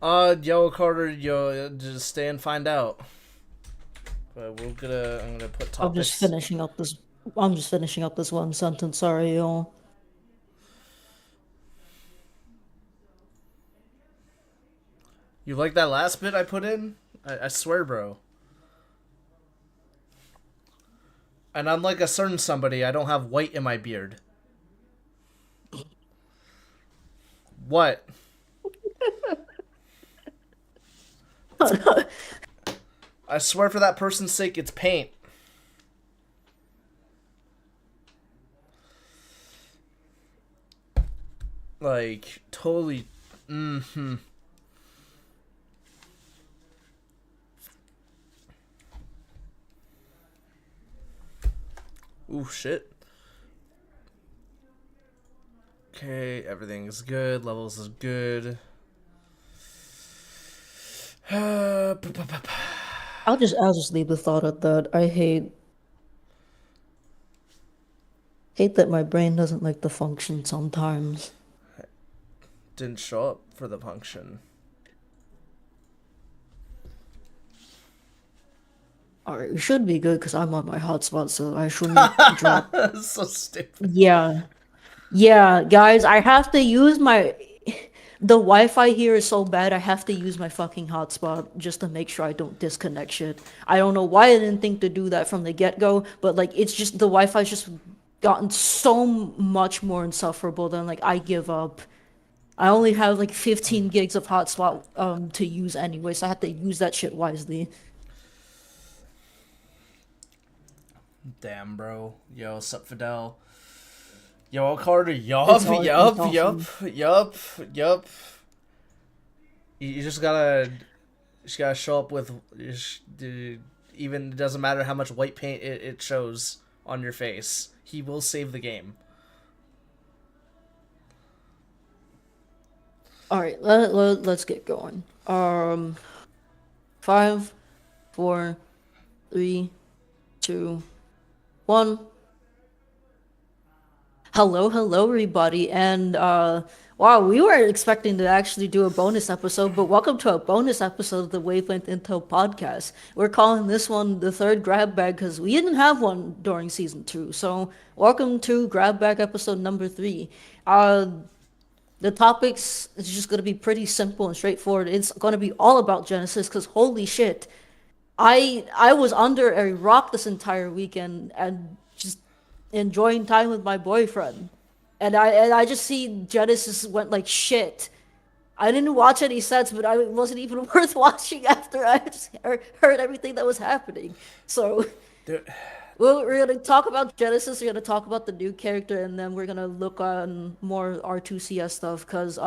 Yo, Carter, yo, just stay and find out. But I'm gonna put I'm just topics. finishing up this. I'm just finishing up this one sentence. Sorry, y'all. You like that last bit I put in? I swear, bro. And unlike a certain somebody, I don't have white in my beard. What? I swear for that person's sake, it's paint. Like, totally. Mm-hmm. Ooh, shit. Okay, everything's good. Levels is good. I'll just leave the thought at that. I hate that my brain doesn't like to function sometimes. Didn't show up for the function. Alright, it should be good because I'm on my hotspot, so I shouldn't drop. So stupid. Yeah, yeah, guys, I have to use my. The Wi-Fi here is so bad. I have to use my fucking hotspot just to make sure I don't disconnect shit. I don't know why I didn't think to do that from the get-go, but like it's just the Wi-Fi's just gotten so much more insufferable than like I give up. I only have like 15 gigs of hotspot to use anyway, so I have to use that shit wisely. Damn, bro. Yo, sup, Fidel? Yo, Carter. It's Yup, hard. yup, It's yup, awesome. yup, yup. You just gotta show up with. Even it doesn't matter how much white paint it shows on your face. He will save the game. All right, let's get going. 5, 4, 3, 2, 1. Hello, everybody, and wow, we weren't expecting to actually do a bonus episode, but welcome to a bonus episode of the Wavelength Intl podcast. We're calling this one the third grab bag because we didn't have one during season 2. So welcome to grab bag episode number 3. Uh, the topics is just gonna be pretty simple and straightforward. It's gonna be all about Genesis because holy shit, I was under a rock this entire weekend and just enjoying time with my boyfriend. And I just see Genesis went like shit. I didn't watch any sets, but I wasn't even worth watching after I just heard everything that was happening. So Dude, we're gonna talk about Genesis. We're gonna talk about the new character, and then we're gonna look on more R2CS stuff because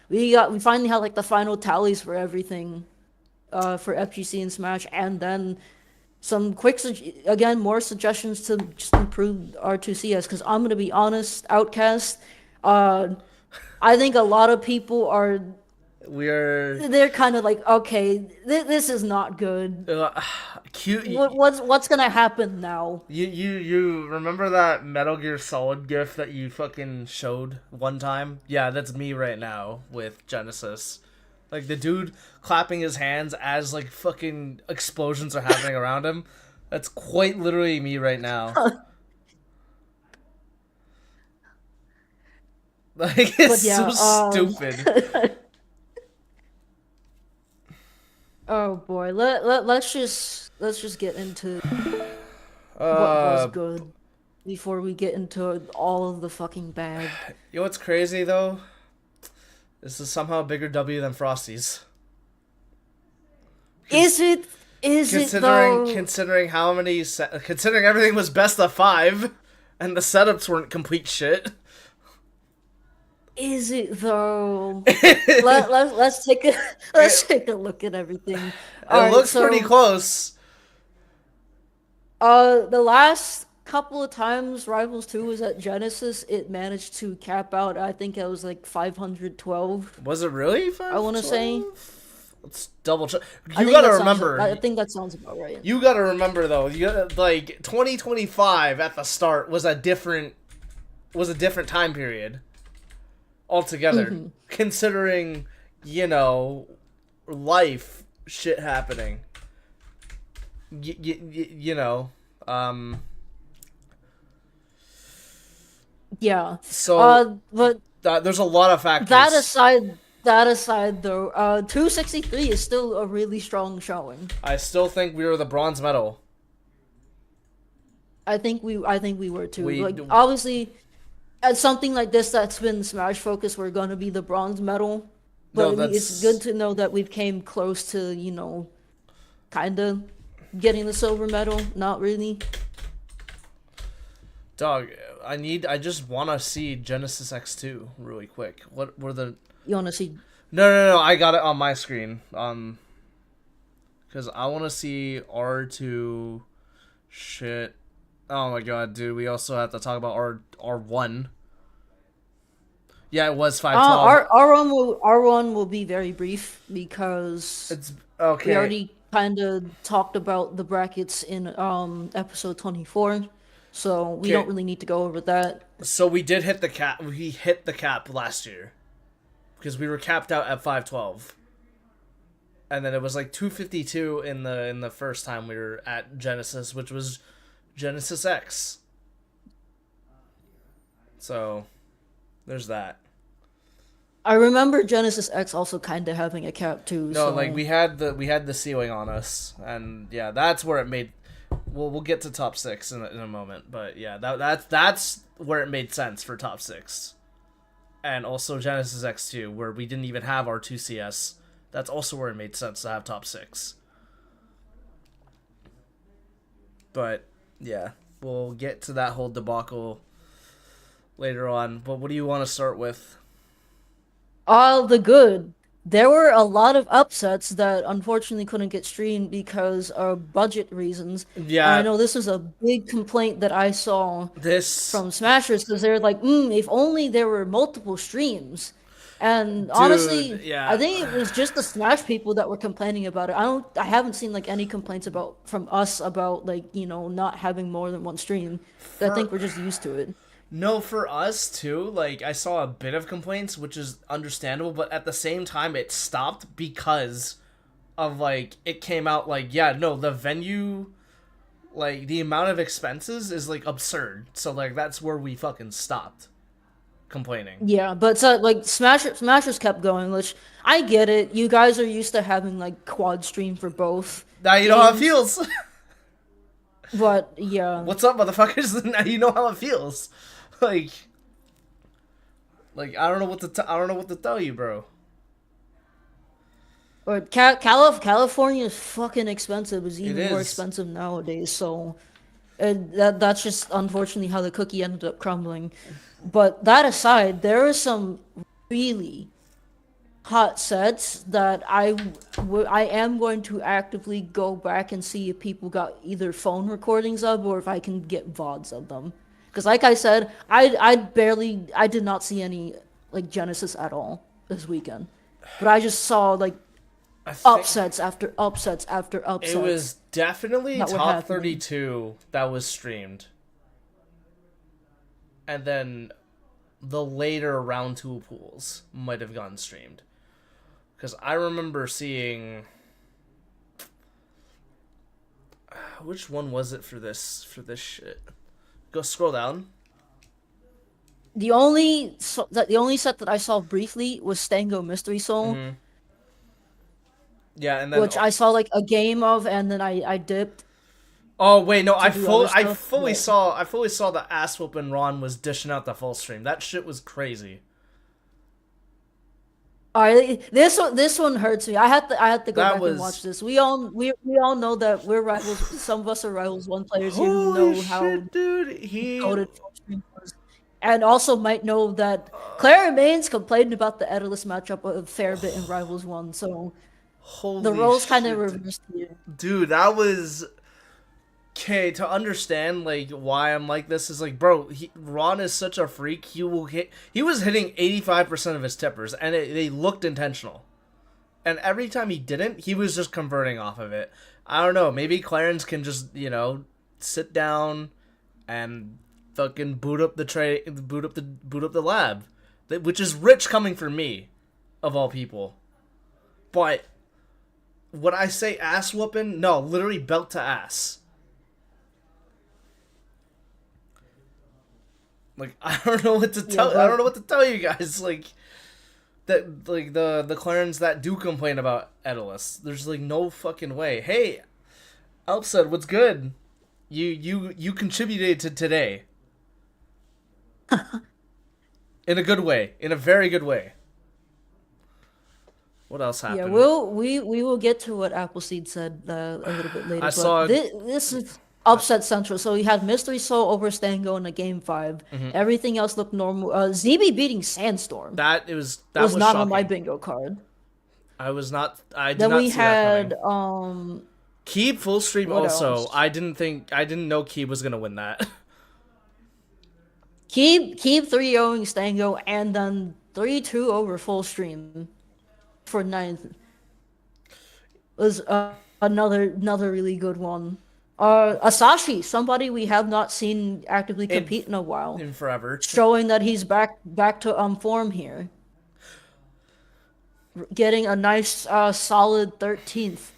we finally had like the final tallies for everything for FGC and Smash, and then some again more suggestions to just improve R2CS. Because I'm gonna be honest, Outcast, uh, I think a lot of people are we are they're kind of like, okay, this is not good. uh, cute. What's gonna happen now? You remember that Metal Gear Solid gif that you fucking showed one time? Yeah, that's me right now with Genesis. Like the dude clapping his hands as like fucking explosions are happening around him. That's quite literally me right now. Like it's But so yeah, stupid. oh boy, let's just get into what was Uh, good before we get into all of the fucking bad. you know what's crazy though? This is somehow a bigger W than Frosty's. Is it? Is it Considering though? considering how many considering everything was best of 5 and the setups weren't complete shit. Is it though? it Let's take a let's take a look at everything. All right, looks pretty so close. the last couple of times Rivals 2 was at Genesis, it managed to cap out. I think it was like 512. Was it really I want to say. 512? Let's double check. I You think gotta that sounds. remember. I think that sounds about right. You gotta remember though. You gotta, like 2025 at the start was a different time period altogether. Considering, you know, life shit happening. You know, Yeah. so But there's a lot of that factors. aside, that aside though, 263 is still a really strong showing. I still think we were the bronze medal. I think we were too. We Like obviously, at something like this that's been Smash focused, we're gonna be the bronze medal. no, But it's good that's to know that we've came close to, you know, kind of getting the silver medal. Not really. dog. I just want to see Genesis X2 really quick. What were the? You wanna see? No. I got it on my screen. Because I want to see R2. Shit. Oh my god, dude. We also have to talk about R1. Yeah, it was 512. R1 will be very brief because It's we okay. already kind of talked about the brackets in episode 24, so we Okay. don't really need to go over that. So we did hit the cap. We hit the cap last year because we were capped out at 512. And then it was like 252 in the first time we were at Genesis, which was Genesis X. So there's that. I remember Genesis X also kind of having a cap too. No, So like we had the ceiling on us, and yeah, that's where it made. We'll get to top six in a moment, but yeah, that's where it made sense for top six, and also Genesis X2, where we didn't even have our 2CS. That's also where it made sense to have top six. But yeah, we'll get to that whole debacle later on. But what do you want to start with? all the good. There were a lot of upsets that unfortunately couldn't get streamed because of budget reasons. And I Yeah, know this is a big complaint that I saw this from Smashers because they're like, if only there were multiple streams. And dude, honestly, I yeah. think it was just the Smash people that were complaining about it. I haven't seen like any complaints about from us about like, you know, not having more than one stream. I For think we're just used to it. No, for us too. Like I saw a bit of complaints, which is understandable, but at the same time, it stopped because of like it came out like yeah, no, the venue, like the amount of expenses is like absurd. So like that's where we fucking stopped complaining. Yeah, but so like Smashers kept going, which I get it. You guys are used to having like quad stream for both Now you know how it games, feels. but yeah. What's up, motherfuckers? Now you know how it feels. Like, I don't know what to I don't know what to tell you, bro. Or California is fucking expensive. It's It even more is. expensive nowadays. So that's just unfortunately how the cookie ended up crumbling. But that aside, there are some really hot sets that I am going to actively go back and see if people got either phone recordings of or if I can get VODs of them. Because like I said, I did not see any like Genesis at all this weekend. But I just saw like I think upsets after upsets after it was upsets definitely that were top happening. 32 that was streamed. And then the later round two pools might have gotten streamed. Because I remember seeing. Which one was it for this shit? Go scroll down. The only set that I saw briefly was Stango Mystery Soul, Yeah, and then which I saw like a game of, and then I dipped oh wait, no, to do other I stuff. fully But saw the ass whooping Ron was dishing out the full stream. That shit was crazy. all right, this one hurts me. I had to go That back and watch was this. We all know that we're rivals. Some of us are rivals one players here who holy know how shit, dude. He coded full stream was, and also might know that Clara Mains complained about the Edalus matchup a fair bit in Rivals One. So the holy roles kind of shit, reversed here. dude. That was okay to understand like why I'm like this is like bro Ron is such a freak he was hitting 85% of his tippers and they looked intentional and every time he didn't he was just converting off of it. I don't know, maybe Clarence can just sit down and fucking boot up the lab, which is rich coming from me of all people. But when I say ass whooping, no, literally belt to ass. Like I don't know what to Yeah, tell. I don't know what to tell you guys. Like that, like the Clarence that do complain about Edelus. There's like no fucking way. Hey, Alpsed, what's good? You contributed to today in a good way, in a very good way. What else yeah, happened? we will get to what Appleseed said a little bit later, I but saw. this is upset central. So we had Mystery Soul over Stango in the game 5. Mhm. Everything else looked normal. ZB beating Sandstorm That was was not on my shocking. bingo card. I was not. I did Then not we see that coming. had Keeb full stream what also. else? I didn't know Keeb was gonna win that. Keep 3-0ing Stango and then 3-2 over full stream for ninth was another really good one. Asashi, somebody we have not seen actively in compete in a while, in forever. showing that he's back to form here, getting a nice solid 13th.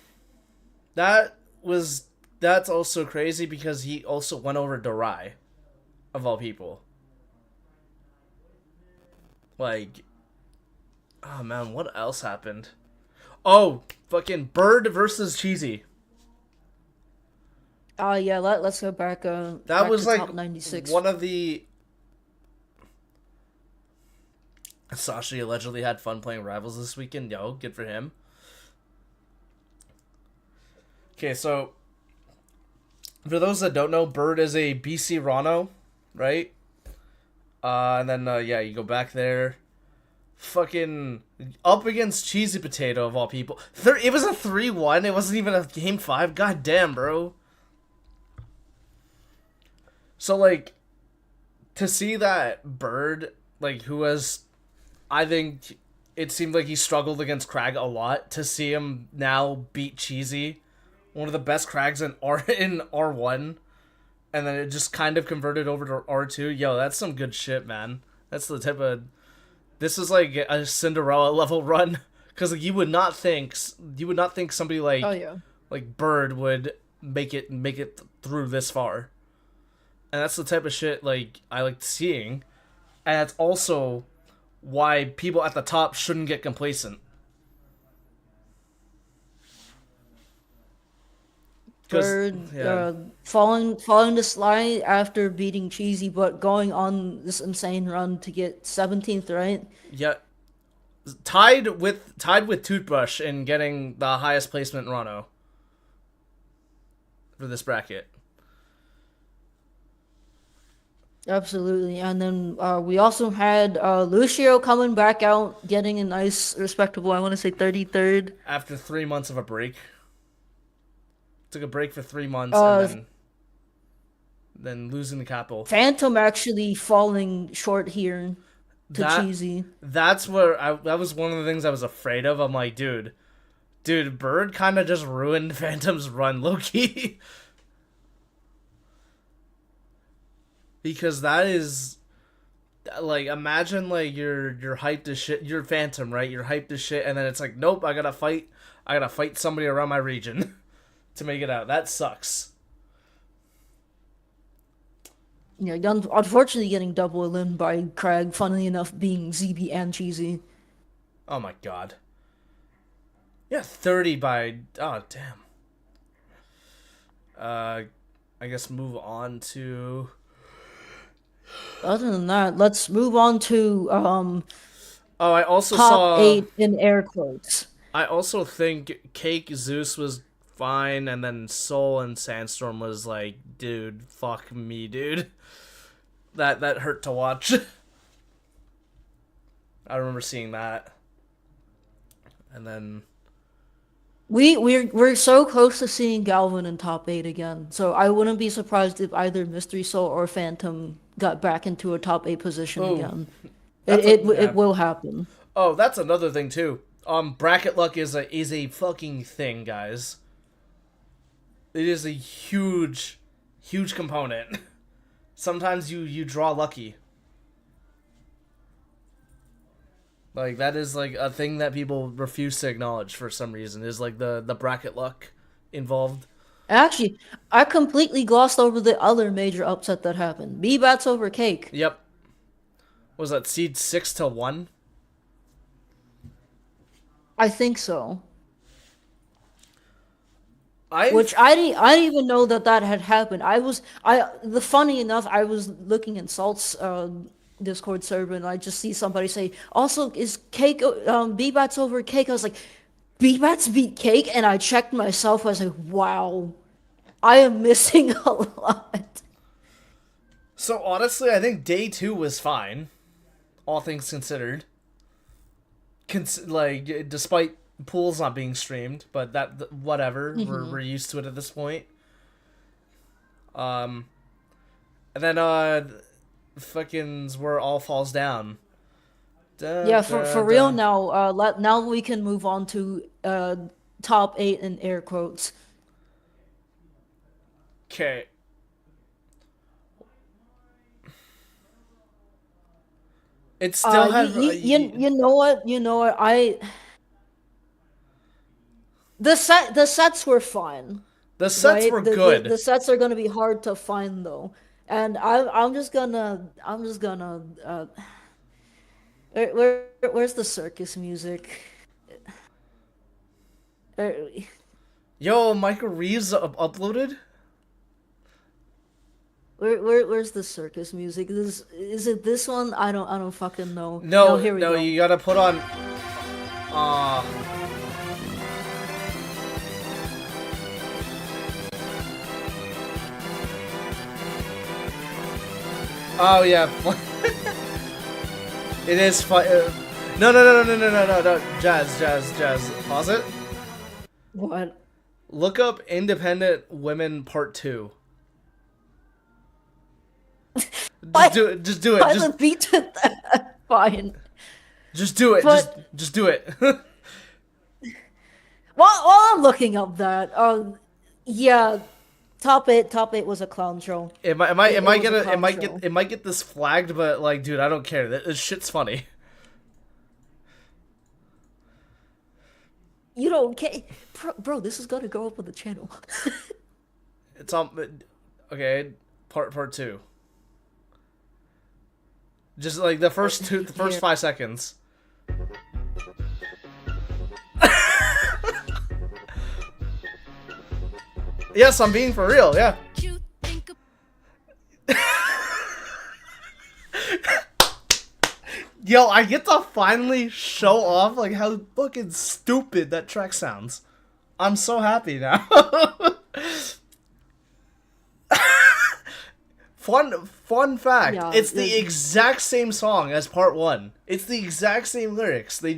That was that's also crazy because he also went over Dorai, of all people. Like, oh man, what else happened? Oh, fucking Bird versus Cheesy. Yeah, let's go back That back was to like top 96. one of the. Sashi allegedly had fun playing Rivals this weekend. Yo, good for him. Okay, so for those that don't know, Bird is a BC Rano, right? And then yeah, you go back there, fucking up against Cheesy Potato of all people. It was a 3-1. It wasn't even a game 5. God damn, bro. So like, to see that Bird, like, who has, I think it seemed like he struggled against Crag a lot. To see him now beat Cheesy, one of the best Crags in R1, and then it just kind of converted over to R2. Yo, that's some good shit, man. That's the type of, this is like a Cinderella level run, because like, you would not think somebody Oh yeah. like Bird would make it through this far. And that's the type of shit like I like seeing, and that's also why people at the top shouldn't get complacent. Bird Yeah, falling to slide after beating Cheesy, but going on this insane run to get 17th, right? yeah, tied with Toothbrush in getting the highest placement in Rano for this bracket. Absolutely. And then we also had Lucio coming back out, getting a nice, respectable, I want to say 33rd. After 3 months of a break, took a break for 3 months and Uh, then losing the capital. Phantom actually falling short here to That Cheesy. that's where that was one of the things I was afraid of. I'm like, dude, Bird kind of just ruined Phantom's run, low key. Because that is like, imagine like you're hyped as shit. You're Phantom, right? You're hyped as shit, and then it's like, nope, I gotta fight somebody around my region to make it out. That sucks. Yeah, unfortunately getting double eliminated by Craig, funnily enough being ZB and Cheesy. Oh my god. Yeah, 30 by, oh damn. I guess move on to. Other than that, let's move on to Oh, I also top saw. 8 in air quotes. I also think Cake Zeus was fine, and then Soul and Sandstorm was like, dude, fuck me, dude. That hurt to watch. I remember seeing that, and then We're so close to seeing Galvin in top 8 again. So I wouldn't be surprised if either Mystery Soul or Phantom got back into a top 8 position oh, again. yeah. It will happen. Oh, that's another thing too. Bracket luck is a fucking thing, guys. It is a huge component. Sometimes you draw lucky. Like that is like a thing that people refuse to acknowledge for some reason. Is like the bracket luck involved. Actually, I completely glossed over the other major upset that happened. B-Bats over Cake. Yep. Was that seed 6-1? I think so. I Which I didn't even know that that had happened. The funny enough, I was looking in Salt's Discord server and I just see somebody say, also, is Cake, B-Bats over Cake? I was like, B-Bats beat Cake? And I checked myself, I was like, wow, I am missing a lot. So honestly, I think day 2 was fine, all things considered. Like despite pools not being streamed, but that whatever, we're used to it at this point. And then fucking's where all falls down. Yeah, for real now. Now we can move on to top 8 in air quotes. Okay. It still has. You know what? The sets were fine, The sets right? were The, good. the sets are gonna be hard to find though, and I'm just gonna where's the circus music? Uh, Yo, Michael Reeves uploaded. where's the circus music? Is it this one? I don't fucking know. No, Here we no, go. you gotta put on. Uh oh yeah. It is fun. No. Jazz. Pause it. What? Look up Independent Women Part 2. Just do it. Just do it. Why Just, the beat to that? Fine. just do it. But- Just do it. While I'm looking up that, yeah, top eight was a clown show. It might was a get clown show. it might get this flagged, but like, dude, I don't care. This shit's funny. You don't care, bro. This is gonna go up on the channel. It's on. Okay, part 2. Just like the first Here. 5 seconds. Yes, I'm being for real. Yeah. Yo, I get to finally show off like how fucking stupid that track sounds. I'm so happy now. Fun fact. Yeah, it's the exact same song as part 1. It's the exact same lyrics. They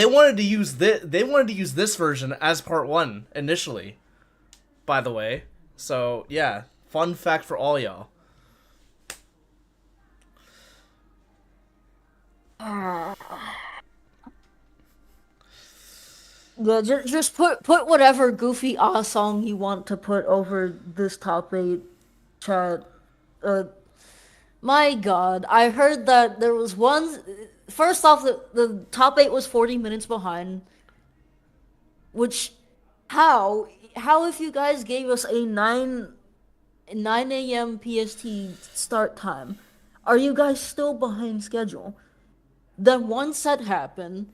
wanted to use this version as part 1 initially. By the way. So, yeah, fun fact for all y'all. Yeah, just put whatever goofy song you want to put over this top 8 chat. My God, I heard that there was one. First off, the top 8 was 40 minutes behind. Which, how if you guys gave us a 9 a.m. PST start time, are you guys still behind schedule? Then one set happened.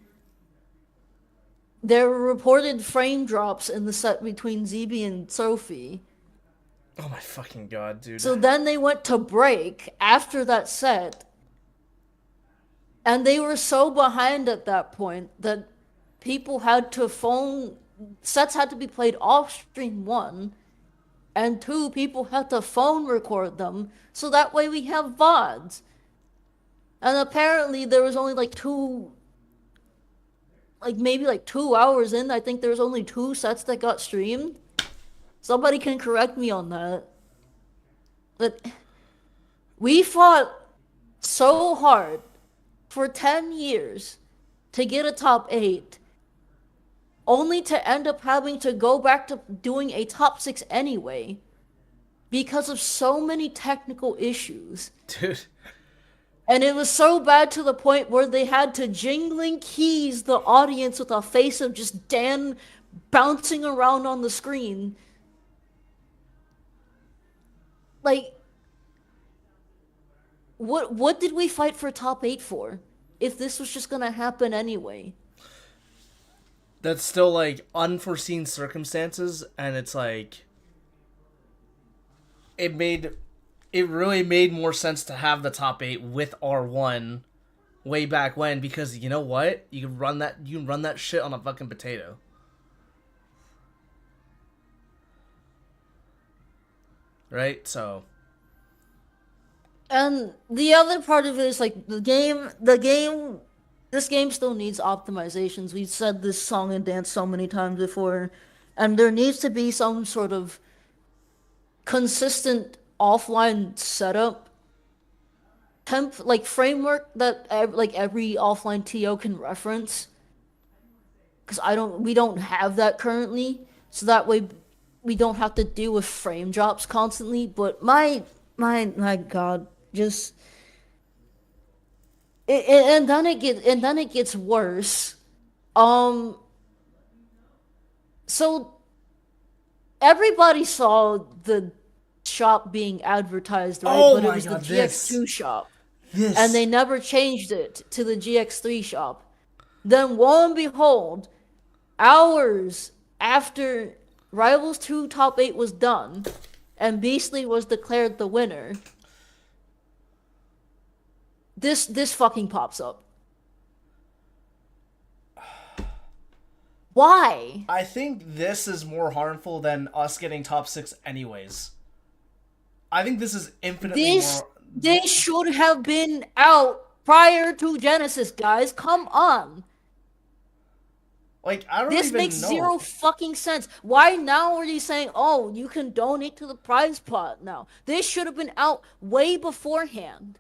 There were reported frame drops in the set between ZB and Sophie. Oh my fucking god, dude. So then they went to break after that set. And they were so behind at that point that people had to sets had to be played off stream, 1. And 2, people had to phone record them. So that way we have VODs. And apparently there was only maybe 2 hours in, I think there was only 2 sets that got streamed. Somebody can correct me on that. But we fought so hard for 10 years to get a top 8, only to end up having to go back to doing a top 6 anyway because of so many technical issues. Dude. And it was so bad to the point where they had to jingling keys the audience with a face of just Dan bouncing around on the screen. Like, what did we fight for top 8 for? If this was just gonna happen anyway. That's still like unforeseen circumstances, and it's like it made it really made more sense to have the top 8 with R1 way back when, because you know what? You can run that shit on a fucking potato. Right? So And the other part of it is like this game still needs optimizations. We've said this song and dance so many times before, and there needs to be some sort of consistent offline setup like framework that like every offline TO can reference. Because we don't have that currently, so that way we don't have to deal with frame drops constantly. But my God, just and then it gets worse. Um, so everybody saw the shop being advertised, right? oh But it my was the god, GX2 shop, and this they never changed it to the GX3 shop. Then lo and behold, hours after Rivals 2 Top 8 was done and Beastly was declared the winner, this fucking pops up. Why? I think this is more harmful than us getting top 6 anyways. I think this is infinitely This more. this should have been out prior to Genesis, guys. Come on. Like, I don't This even makes know. zero fucking sense. Why now are you saying, oh, you can donate to the prize pot now? This should have been out way beforehand.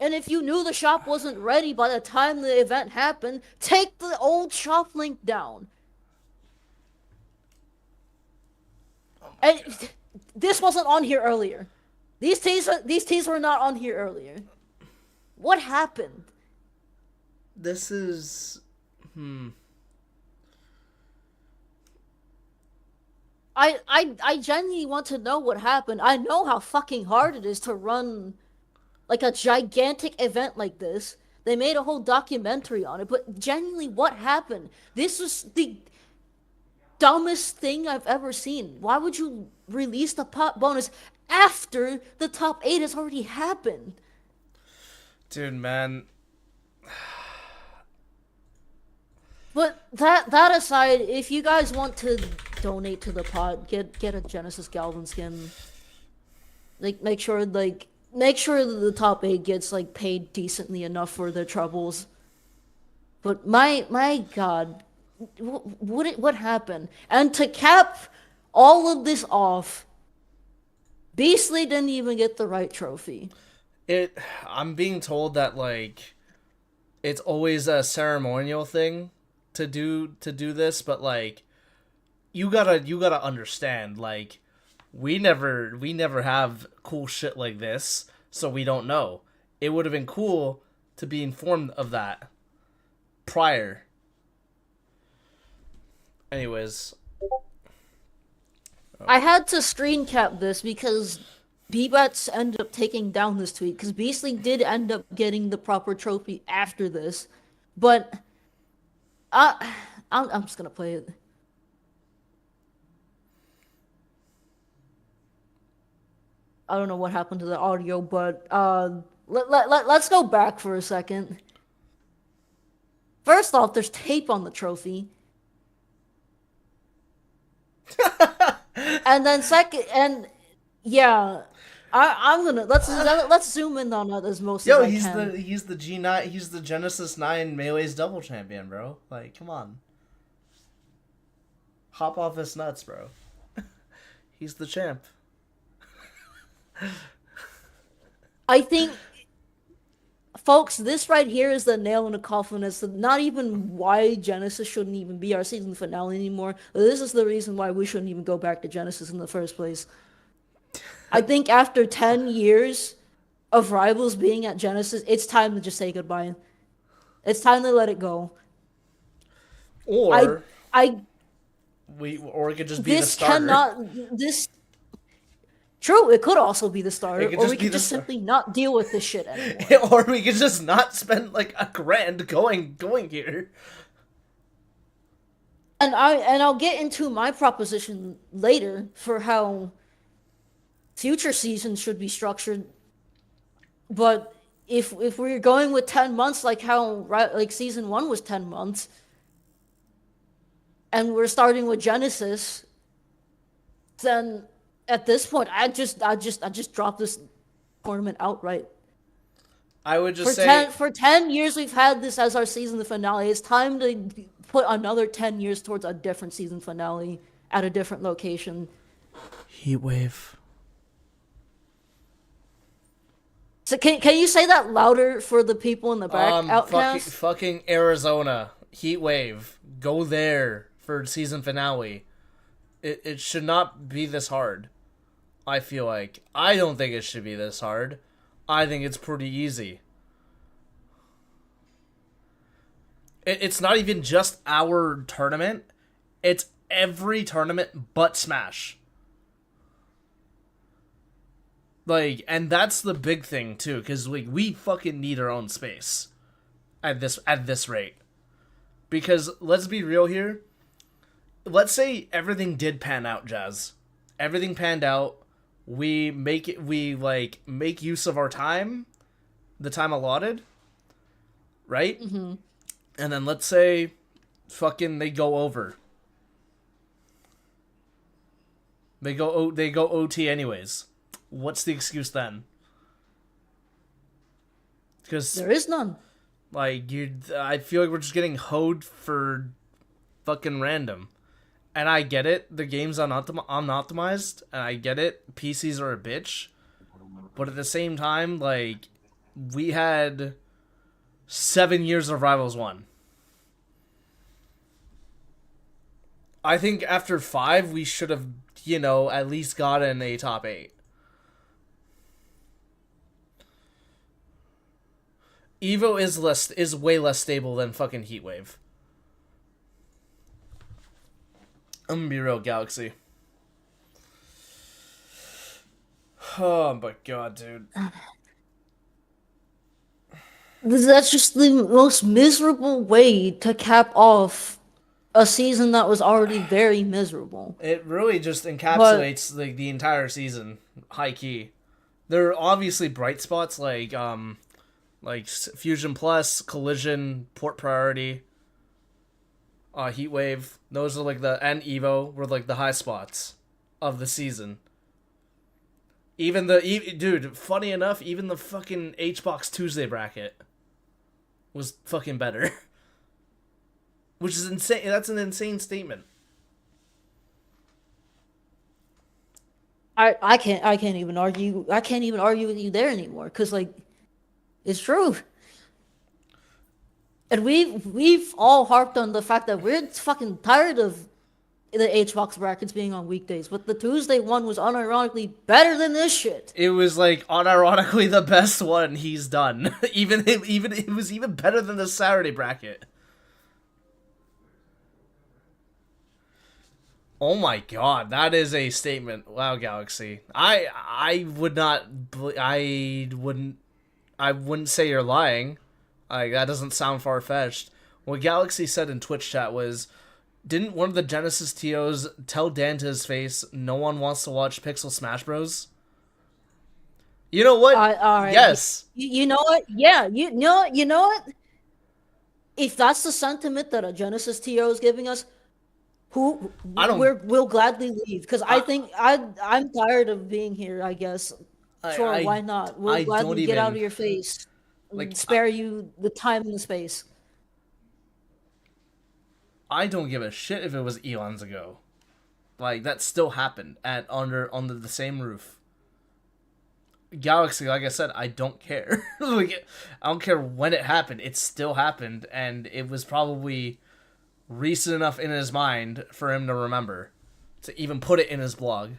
And if you knew the shop wasn't ready by the time the event happened, take the old shop link down. And this wasn't on here earlier. These teas were not on here earlier. What happened? This is. I genuinely want to know what happened. I know how fucking hard it is to run like a gigantic event like this. They made a whole documentary on it, but genuinely, what happened? This was the dumbest thing I've ever seen. Why would you release the pot bonus after the top 8 has already happened? Dude, man. But that aside, if you guys want to donate to the pod, get a Genesis Galvin skin. Like make sure that the top 8 gets like paid decently enough for their troubles. But my God, what happened? And to cap all of this off, Beastly didn't even get the right trophy. I'm being told that, like, it's always a ceremonial thing to do this, but like you gotta understand, like, we never have cool shit like this, so we don't know. It would have been cool to be informed of that prior. Anyways, I had to screen cap this because BBats ended up taking down this tweet because Beastly did end up getting the proper trophy after this, but I I'm just gonna play it. I don't know what happened to the audio, but let's go back for a second. First off, there's tape on the trophy. And then second, and yeah, I'm gonna let's zoom in on it as most yo, as I he's can. the G9, he's the Genesis 9 Melee's double champion, bro. Like, come on, hop off his nuts, bro. He's the champ. I think, folks, this right here is the nail in the coffin. It's not even why Genesis shouldn't even be our season finale anymore. This is the reason why we shouldn't even go back to Genesis in the first place. I think after 10 years of Rivals being at Genesis, it's time to just say goodbye. It's time to let it go. I Or I or it could just be the this starter. cannot this true, it could also be the It starter, could or we just be could the just star. simply not deal with this shit anymore. Or we could just not spend like $1,000 going here. And I'll get into my proposition later for how future seasons should be structured. But if we're going with 10 months, like how like season one was 10 months, and we're starting with Genesis, then at this point, I just drop this tournament outright. I would just For say 10 years, we've had this as our season finale. It's time to put another 10 years towards a different season finale at a different location. heat wave. So can you say that louder for the people in the back, Outcast? Fucking Arizona heat wave. Go there for season finale. It should not be this hard. I feel like I don't think it should be this hard. I think it's pretty easy. It's not even just our tournament. It's every tournament but Smash. Like, and that's the big thing too, because like we fucking need our own space at this rate. Because let's be real here. Let's say everything did pan out, Jazz. Everything panned out. We make it. We like make use of our time, the time allotted, right? Mm-hmm. And then let's say, fucking, they go over. They go OT anyways. What's the excuse then? Because There is none. like I feel like we're just getting hoed for fucking random. And I get it, the game's unoptimized, and I get it, PCs are a bitch. But at the same time, like, we had 7 years of Rivals 1. I think after 5, we should have, at least gotten a top 8. Evo is way less stable than fucking Heatwave. I'm gonna be real, Galaxy. Oh my god, dude. That's just the most miserable way to cap off a season that was already very miserable. It really just But encapsulates like the entire season, high key. There are obviously bright spots like Fusion Plus, Collision, Port Priority, Heatwave. Those are like and Evo were like the high spots of the season. Even dude, funny enough, even the fucking HBox Tuesday bracket was fucking better. Which is insane. That's an insane statement. I can't even argue with you there anymore because like it's true. And we've all harped on the fact that we're fucking tired of the Hbox brackets being on weekdays, but the Tuesday one was unironically better than this shit. It was like unironically the best one he's done. even it was even better than the Saturday bracket. Oh my god, that is a statement. Wow, Galaxy. I would not. I wouldn't say you're lying. Like that doesn't sound far fetched. What Galaxy said in Twitch chat was, didn't one of the Genesis TOs tell Dan to his face, "No one wants to watch Pixel Smash Bros." You know what? All right. Yes. You know what? Yeah. You know what? If that's the sentiment that a Genesis TO is giving us, who I don't. we'll gladly leave because I think I'm tired of being here. I guess. Sure, I why not? We'll I don't gladly get out of even your face and like. spare you the time and the space. I don't give a shit if it was eons ago. Like that still happened under the same roof. Galaxy, like I said, I don't care. Like, I don't care when it happened. It still happened, and it was probably recent enough in his mind for him to remember, to even put it in his blog.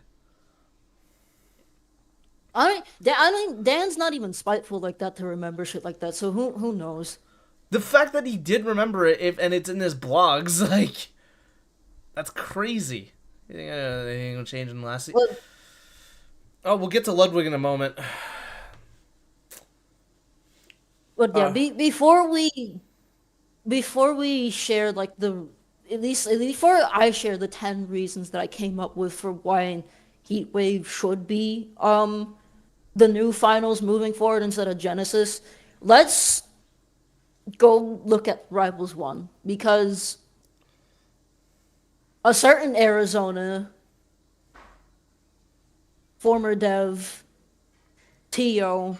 I mean, Dan's not even spiteful like that to remember shit like that. So who knows? The fact that he did remember it, and it's in his blogs, like that's crazy. You think anything will change in the last? But Oh, we'll get to Ludwig in a moment. yeah, Uh, before we share like the at least before I share the 10 reasons that I came up with for why Heatwave should be the new finals moving forward instead of Genesis, let's go look at Rivals 1 because a certain Arizona former dev Tio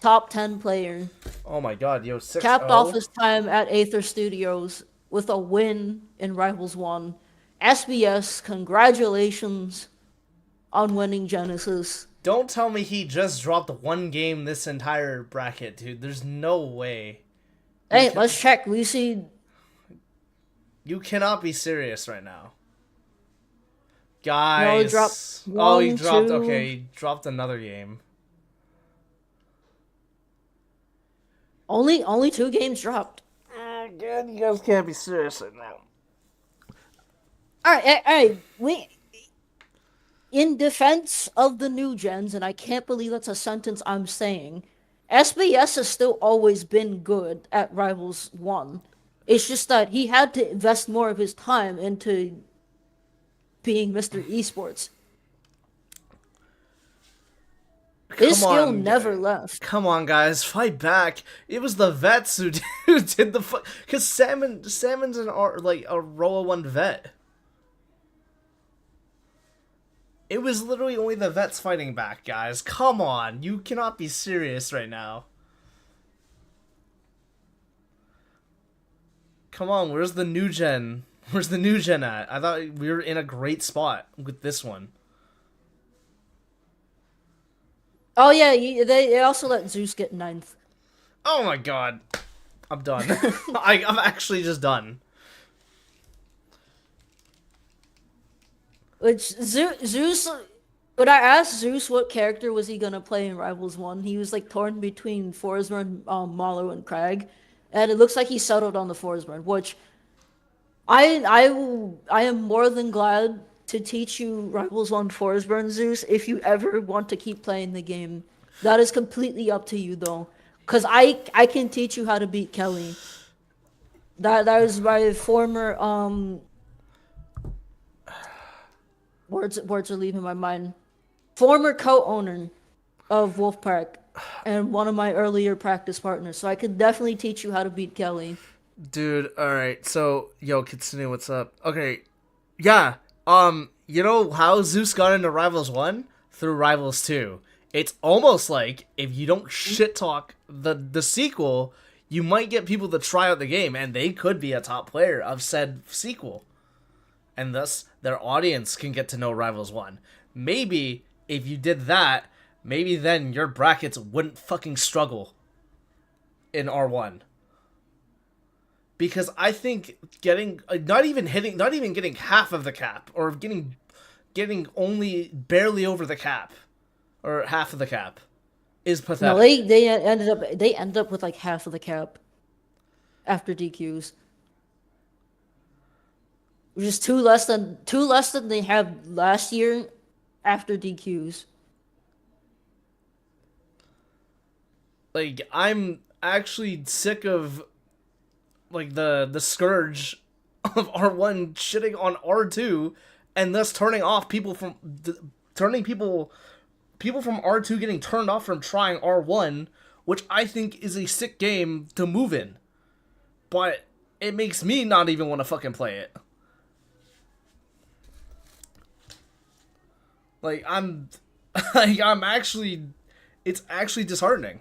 top 10 player oh my God, yo, 6 capped off zero. his time at Aether Studios with a win in Rivals 1. SBS, congratulations on winning Genesis. Don't tell me he just dropped one game this entire bracket, dude. There's no way. You Hey, can let's check. We see. you cannot be serious right now. No, he dropped Guys. Oh, he one, dropped two. okay, he dropped another game. Only 2 games dropped. God, you guys can't be serious right now. All right. We in defense of the new gens, and I can't believe that's a sentence I'm saying. SBS has still always been good at Rivals 1. It's just that he had to invest more of his time into being Mr. Esports. His Come skill on, never left. come on, guys, fight back! It was the vets who did the because Salmon's an like a Roa 1 vet. It was literally only the vets fighting back, guys. Come on, you cannot be serious right now. Come on, where's the new gen? Where's the new gen at? I thought we were in a great spot with this one. Oh yeah, they also let Zeus get 9th. Oh my God, I'm done. I'm actually just done. Which Zeus, when I asked Zeus what character was he gonna play in Rivals 1, he was like torn between Forsberg, Malo, and Crag, and it looks like he settled on the Forsberg, which I am more than glad to teach you Rivals 1 Forsberg, Zeus, if you ever want to keep playing the game. That is completely up to you though, cause I can teach you how to beat Kelly. That is my former words are leaving my mind. Former co-owner of Wolfpack and one of my earlier practice partners, so I could definitely teach you how to beat Kelly. Dude, alright, so, yo, Kitsune, what's up? Okay, yeah, you know how Zeus got into Rivals 1? Through Rivals 2. It's almost like, if you don't shit talk the sequel, you might get people to try out the game, and they could be a top player of said sequel. And thus, their audience can get to know Rivals 1. Maybe, if you did that, maybe then your brackets wouldn't fucking struggle in R1. Because I think getting not even getting half of the cap, or getting only barely over the cap, or half of the cap, is No, pathetic. they ended up with like half of the cap after DQs, which is two less than they had last year after DQs. Like, I'm actually sick of like the scourge of R1 shitting on R2, and thus turning people from R2 getting turned off from trying R1, which I think is a sick game to move in. But it makes me not even want to fucking play it. Like, I'm actually, it's actually disheartening.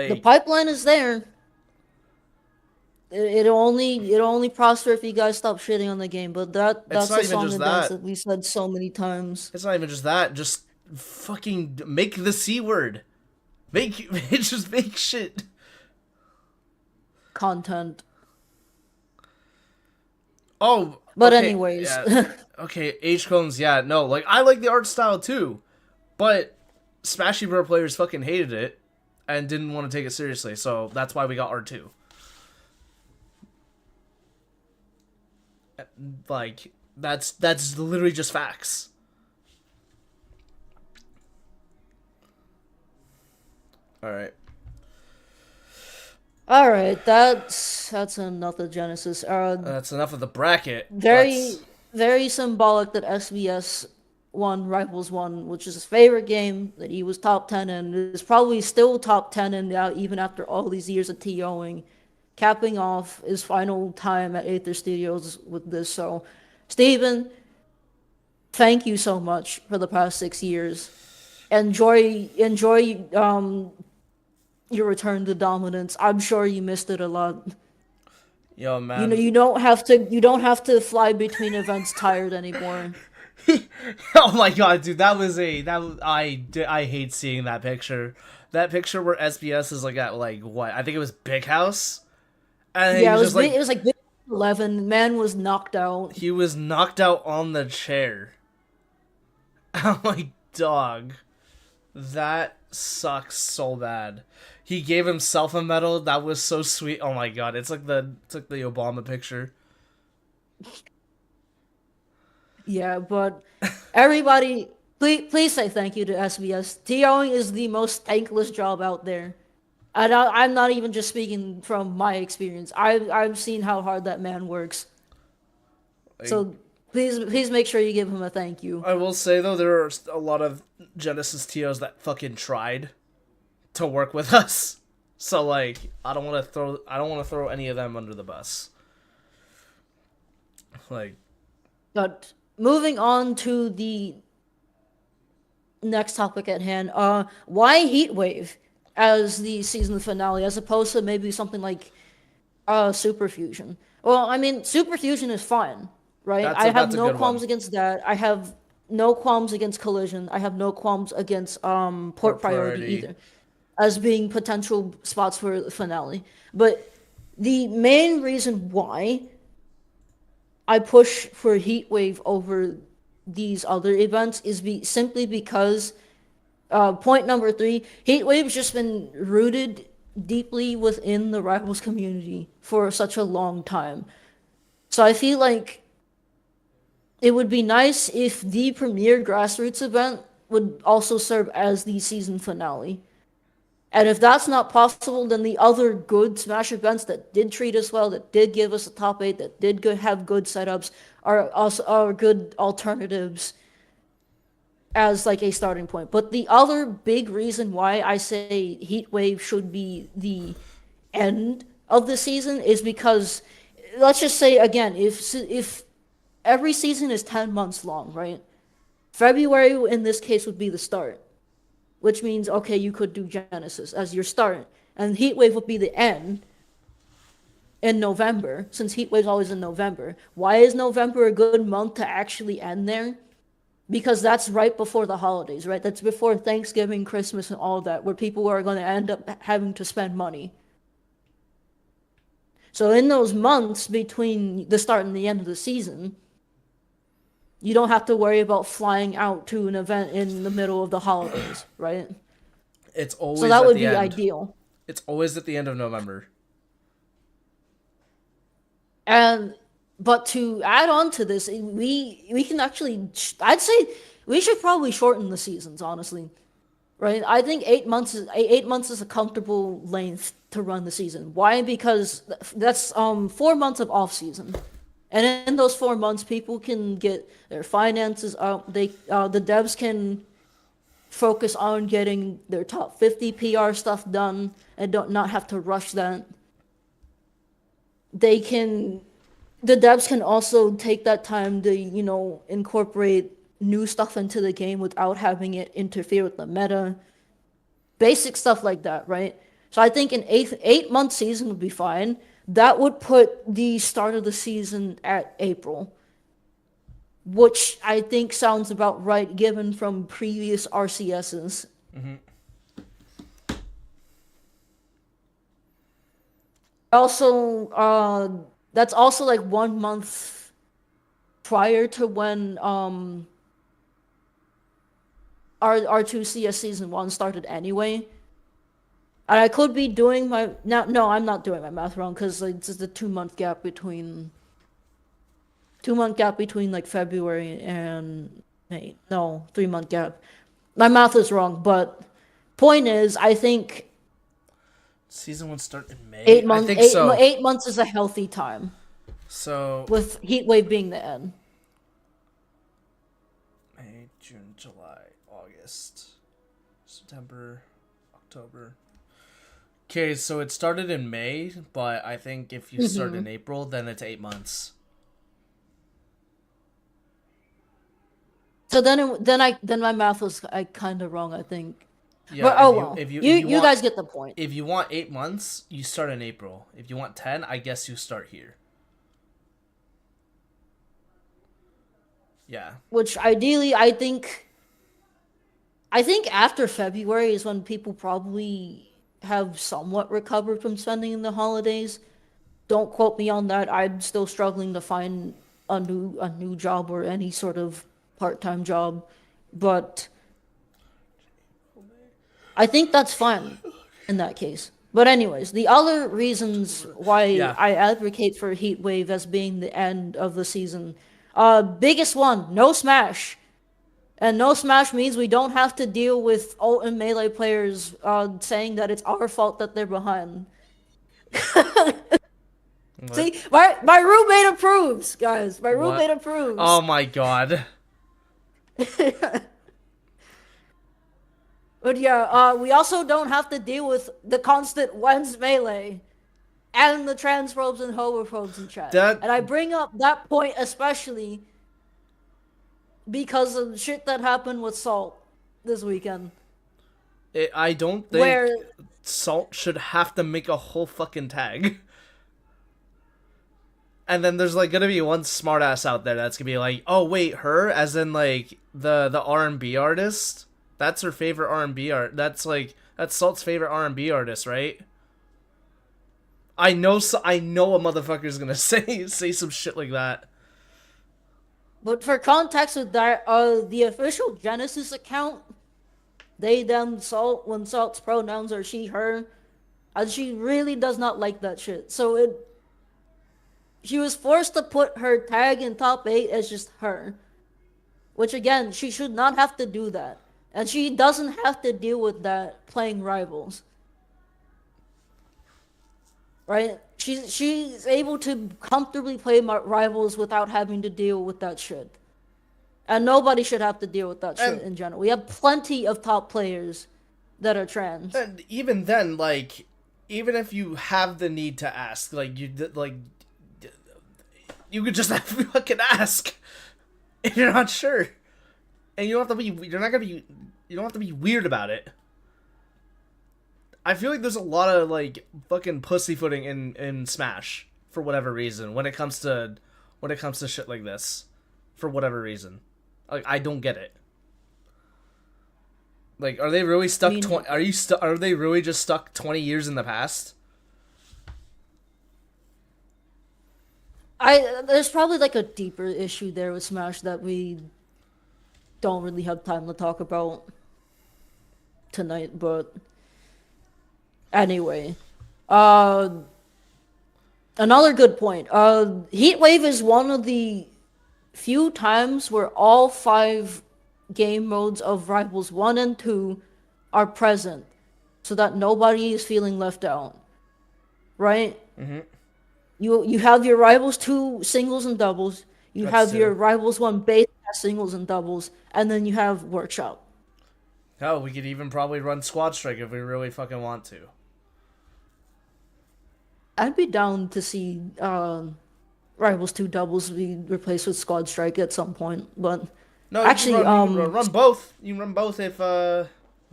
The Like, pipeline is there. It only prosper if you guys stop shitting on the game. But it's that's not a even song just and dance that. that we said so many times. It's not even just that. Just fucking make the C word. Make just make shit. Content. Oh, But Okay, anyways, yeah, okay, H cones, yeah, no, like I like the art style too, but Smashy Bros players fucking hated it and didn't want to take it seriously, so that's why we got R2. Like that's literally just facts. All right, all right, that's another Genesis. that's enough of the bracket. Very Let's. very symbolic that SBS won Rivals One, which is his favorite game that he was top 10 in. Is probably still top 10 in now, even after all these years of TOing, capping off his final time at Aether Studios with this. So, Steven, thank you so much for the past 6 years. Enjoy your return to dominance. I'm sure you missed it a lot. Yo, You know, man. you don't have to fly between events tired anymore. Oh my god, dude, that was a that was, I hate seeing that picture. That picture where SBS is like at like what? I think it was Big House, and he Yeah, it was was just big. like It was like big 11. Man was knocked out. he was knocked out on the chair. I'm like, dog, that sucks so bad. He gave himself a medal. That was so sweet. Oh my god, it's like the Obama picture. Yeah, but everybody, please say thank you to SBS. TOing is the most thankless job out there. And I'm not even just speaking from my experience. I've seen how hard that man works. Like, So please make sure you give him a thank you. I will say though, there are a lot of Genesis TOs that fucking tried to work with us. So like, I don't want to throw any of them under the bus. Like, But moving on to the next topic at hand, why Heatwave as the season finale as opposed to maybe something like Super Fusion? Well, I mean, Super Fusion is fine, right? that's I a have that's a no good qualms one. against that. I have no qualms against Collision. I have no qualms against Port Port Priority priority. either, as being potential spots for the finale. But the main reason why I push for Heatwave over these other events is simply because point number three, Heatwave's just been rooted deeply within the Rivals community for such a long time. So I feel like it would be nice if the premier grassroots event would also serve as the season finale. And if that's not possible, then the other good Smash events that did treat us well, that did give us a top eight, that did have good setups, are good alternatives as like a starting point. But the other big reason why I say Heatwave should be the end of the season is because, let's just say again, if every season is 10 months long, right? February in this case would be the start, which means okay, you could do Genesis as your start, and Heatwave would be the end in November, since Heatwave's always in November. Why is November a good month to actually end there? Because that's right before the holidays, right? That's before Thanksgiving, Christmas, and all that, where people are going to end up having to spend money. So in those months between the start and the end of the season, you don't have to worry about flying out to an event in the middle of the holidays, right? It's So always that at would the be end. ideal. It's always at the end of November. And but to add on to this, we can actually, I'd say we should probably shorten the seasons, honestly. Right? I think 8 months is a comfortable length to run the season. Why? Because that's 4 months of off season, and in those 4 months, people can get their finances up. The devs can focus on getting their top 50 PR stuff done and don't not have to rush that. They can the devs can also take that time to incorporate new stuff into the game without having it interfere with the meta, basic stuff like that, right? So I think an 8 month season would be fine. That would put the start of the season at April, which I think sounds about right given from previous RCSs. Mm-hmm. Also, that's also like 1 month. prior to when our 2CS season 1 started anyway. And I could be doing my no, I'm not doing my math wrong because like it's a 2 month gap between 2 month gap between like February and May. No, 3 month gap. My math is wrong, but point is, I think Season 1 start in May? eight I months think so. 8 months is a healthy time So, with heat wave being the end. May, June, July, August, September, October. Okay, so it started in May, but I think if you start in April, then it's 8 months. So then my math was kind of wrong, I think. Yeah, But oh well, you want guys get the point. if you want 8 months, you start in April. If you want 10, I guess you start here. Yeah. Which ideally, I think after February is when people probably have somewhat recovered from spending in the holidays. Don't quote me on that. I'm still struggling to find a new job or any sort of part-time job, but I think that's fine in that case. But anyways, the other reasons why Yeah. I advocate for Heat Wave as being the end of the season, biggest one, no Smash. And no Smash means we don't have to deal with ult and melee players saying that it's our fault that they're behind. What? See, my roommate approves, guys. My What? roommate approves. Oh my god. But yeah, we also don't have to deal with the constant Wens melee and the transprobes and homophobes in chat. That And I bring up that point especially because of the shit that happened with Salt this weekend. I don't think Where Salt should have to make a whole fucking tag. And then there's like gonna be one smartass out there that's gonna be like, "Oh wait, her as in like the R&B artist? That's her favorite R&B art. That's Salt's favorite R&B artist, right?" I know I know a motherfucker's gonna say some shit like that. But for context with that, the official Genesis account, they, them, Salt, when Salt's pronouns are she, her, and she really does not like that shit. So she was forced to put her tag in top 8 as just her. Which again, she should not have to do that. And she doesn't have to deal with that playing Rivals. Right? She's able to comfortably play Rivals without having to deal with that shit. And nobody should have to deal with that shit in general. We have plenty of top players that are trans. And even then, like, even if you have the need to ask, like, you could just fucking ask if you're not sure, and you don't have to be. You're not gonna be. You don't have to be weird about it. I feel like there's a lot of like fucking pussyfooting in Smash for whatever reason when it comes to shit like this, for whatever reason. Like, I don't get it. Like, are they really stuck? Are they really just stuck 20 years in the past? There's probably like a deeper issue there with Smash that we don't really have time to talk about tonight, but anyway. Another good point. Heatwave is one of the few times where all 5 game modes of Rivals 1 and 2 are present, so that nobody is feeling left out. Right? Mm-hmm. You have your Rivals 2 singles and doubles, you That's have your true. Rivals 1 base singles and doubles, and then you have Workshop. Hell, we could even probably run Squad Strike if we really fucking want to. I'd be down to see Rivals 2 doubles be replaced with Squad Strike at some point, but No, actually, you can run both. You can run both if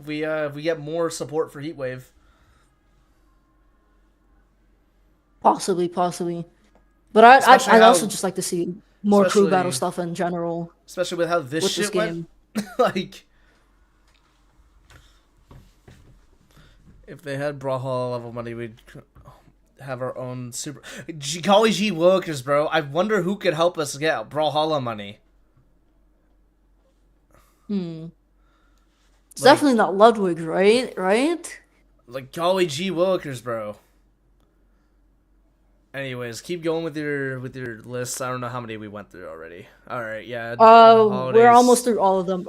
we get more support for Heatwave. possibly. But I'd How- also just like to see more crew battle especially- stuff in general Especially with how this with shit this game. went. Like, if they had Brawlhalla level money, we'd. have our own super. Golly gee willikers, bro. I wonder who could help us get Brawlhalla money. It's Like, definitely not Ludwig, right? Right? golly gee willikers, bro. Anyways, keep going with your lists. I don't know how many we went through already. All right, yeah, We're almost holidays. through all of them.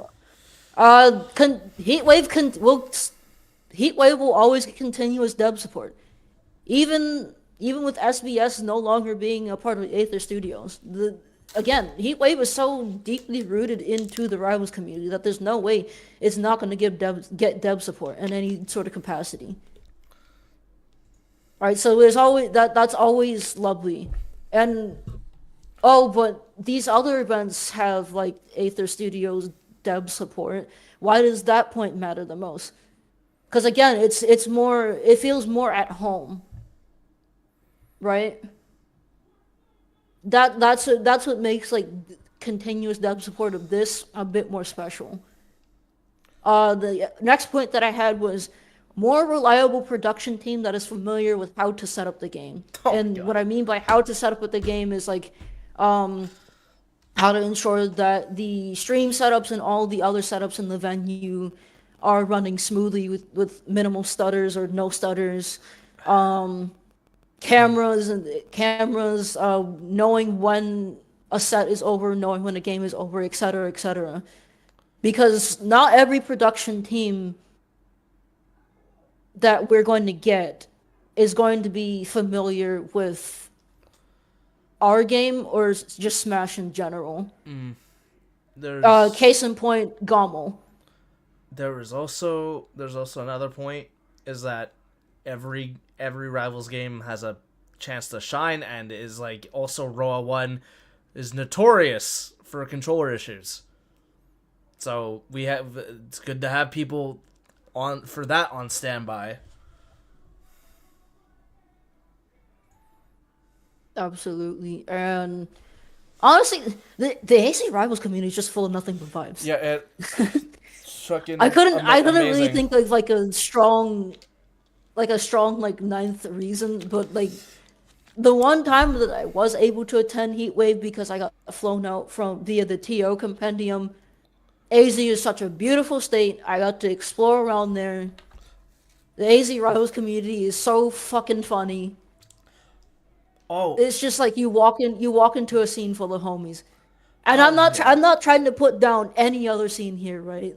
Heatwave will always get continuous dub support, even with SBS no longer being a part of Aether Studios. Again, Heatwave is so deeply rooted into the Rivals community that there's no way it's not going to get dub support in any sort of capacity. Right, so there's always that's always lovely, and but these other events have like Aether Studios dub support. Why does that point matter the most? Because again, it feels more at home, right? That's what makes like continuous dub support of this a bit more special. The next point that I had was more reliable production team that is familiar with how to set up the game. Oh, And God. what I mean by how to set up with the game is like how to ensure that the stream setups and all the other setups in the venue are running smoothly with minimal stutters or no stutters. Cameras, knowing when a set is over, knowing when a game is over, etc., etc. Because not every production team that we're going to get is going to be familiar with our game or just Smash in general. There's Case in point, Gommel. there's also another point is that every Rivals game has a chance to shine, and is like also Roa 1 is notorious for controller issues. So it's good to have people on standby. Absolutely. And honestly, the AC Rivals community is just full of nothing but vibes. Yeah, it fucking I couldn't really amazing. think of like a strong like ninth reason, but like the one time that I was able to attend Heatwave because I got flown out from via the TO compendium. AZ is such a beautiful state. I got to explore around there. The AZ Rivals community is so fucking funny. Oh, It's just like you walk into a scene full of homies. And yeah. I'm not trying to put down any other scene here, right?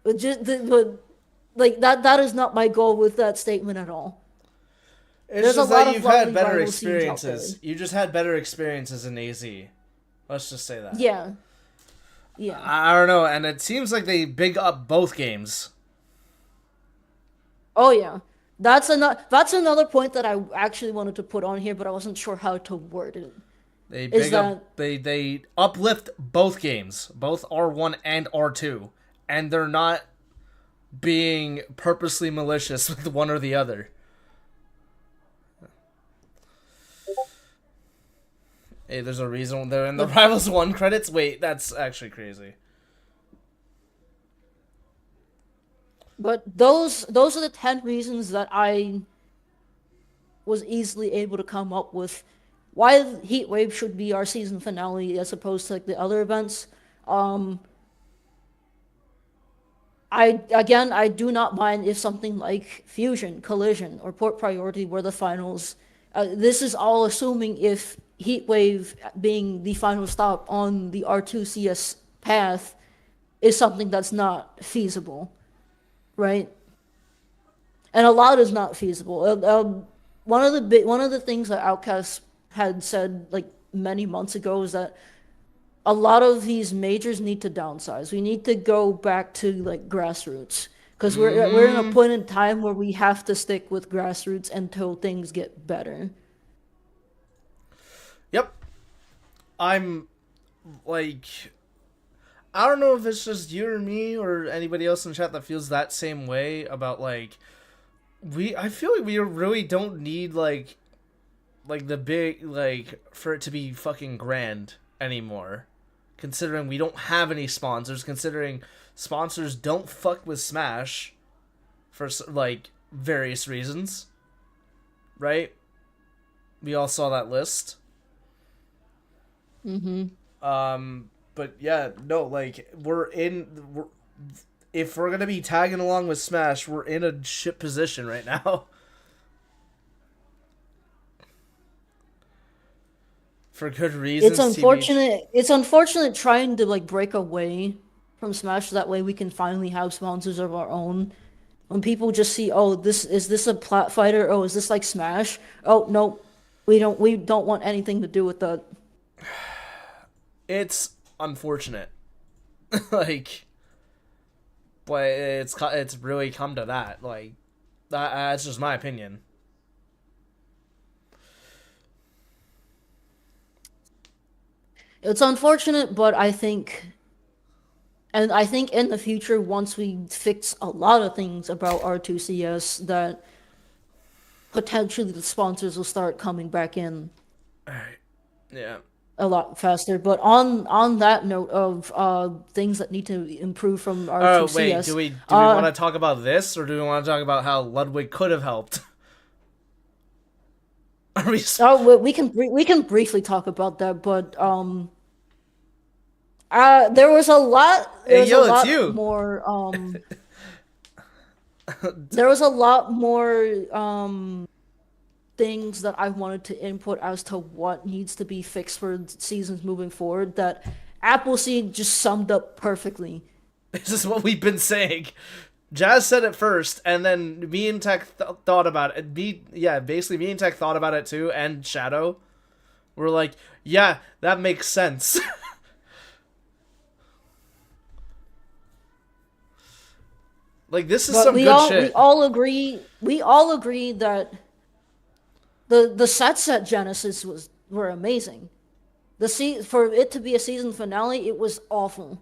But like that is not my goal with that statement at all. It's There's a just lot that of you've had lovely better rival scenes out there. experiences. You just had better experiences in AZ. Let's just say that. Yeah. Yeah. I don't know, and it seems like they big up both games. Oh yeah. That's another point that I actually wanted to put on here, but I wasn't sure how to word it. They Is big up. They uplift both games, both R1 and R2, and they're not being purposely malicious with one or the other. Hey, there's a reason they're in the Rivals 1 credits. Wait, that's actually crazy. But those are the 10 reasons that I was easily able to come up with why Heatwave should be our season finale as opposed to like the other events. I do not mind if something like Fusion, Collision, or Port Priority were the finals. This is all assuming if Heatwave being the final stop on the R2 CS path is something that's not feasible, right? And a lot is not feasible. One of the things that Outcast had said like many months ago is that a lot of these majors need to downsize. We need to go back to like grassroots because we're in a point in time where we have to stick with grassroots until things get better. Yep. I'm like, I don't know if it's just you or me or anybody else in chat that feels that same way about like I feel like we really don't need like the big like for it to be fucking grand anymore. Considering we don't have any sponsors, considering sponsors don't fuck with Smash for like various reasons. right? We all saw that list. Mm-hmm. But yeah, no, like if we're gonna be tagging along with Smash, we're in a shit position right now. For good It's reasons, TBH. unfortunate. It's unfortunate trying to like break away from Smash so that way we can finally have sponsors of our own. When people just see, oh, this a plat fighter? Oh, is this like Smash? Oh no, we don't want anything to do with that. It's unfortunate, like, but it's really come to that. Like, that's just my opinion. It's unfortunate, but I think in the future, once we fix a lot of things about R2CS, that potentially the sponsors will start coming back in All right. Yeah. a lot faster. But on that note of things that need to improve from Oh wait, R2CS, do we want to talk about this, or do we want to talk about how Ludwig could have helped? Are we? we can briefly talk about that, but there was a lot. Hey yo, it's you. There was a lot more things that I wanted to input as to what needs to be fixed for seasons moving forward that Appleseed just summed up perfectly. This is what we've been saying. Jazz said it first, and then me and Tech thought about it. Basically, me and Tech thought about it too, and Shadow. We're like, yeah, that makes sense. Like, this is But some good shit. we all agree that the sets at Genesis were amazing. For it to be a season finale, it was awful.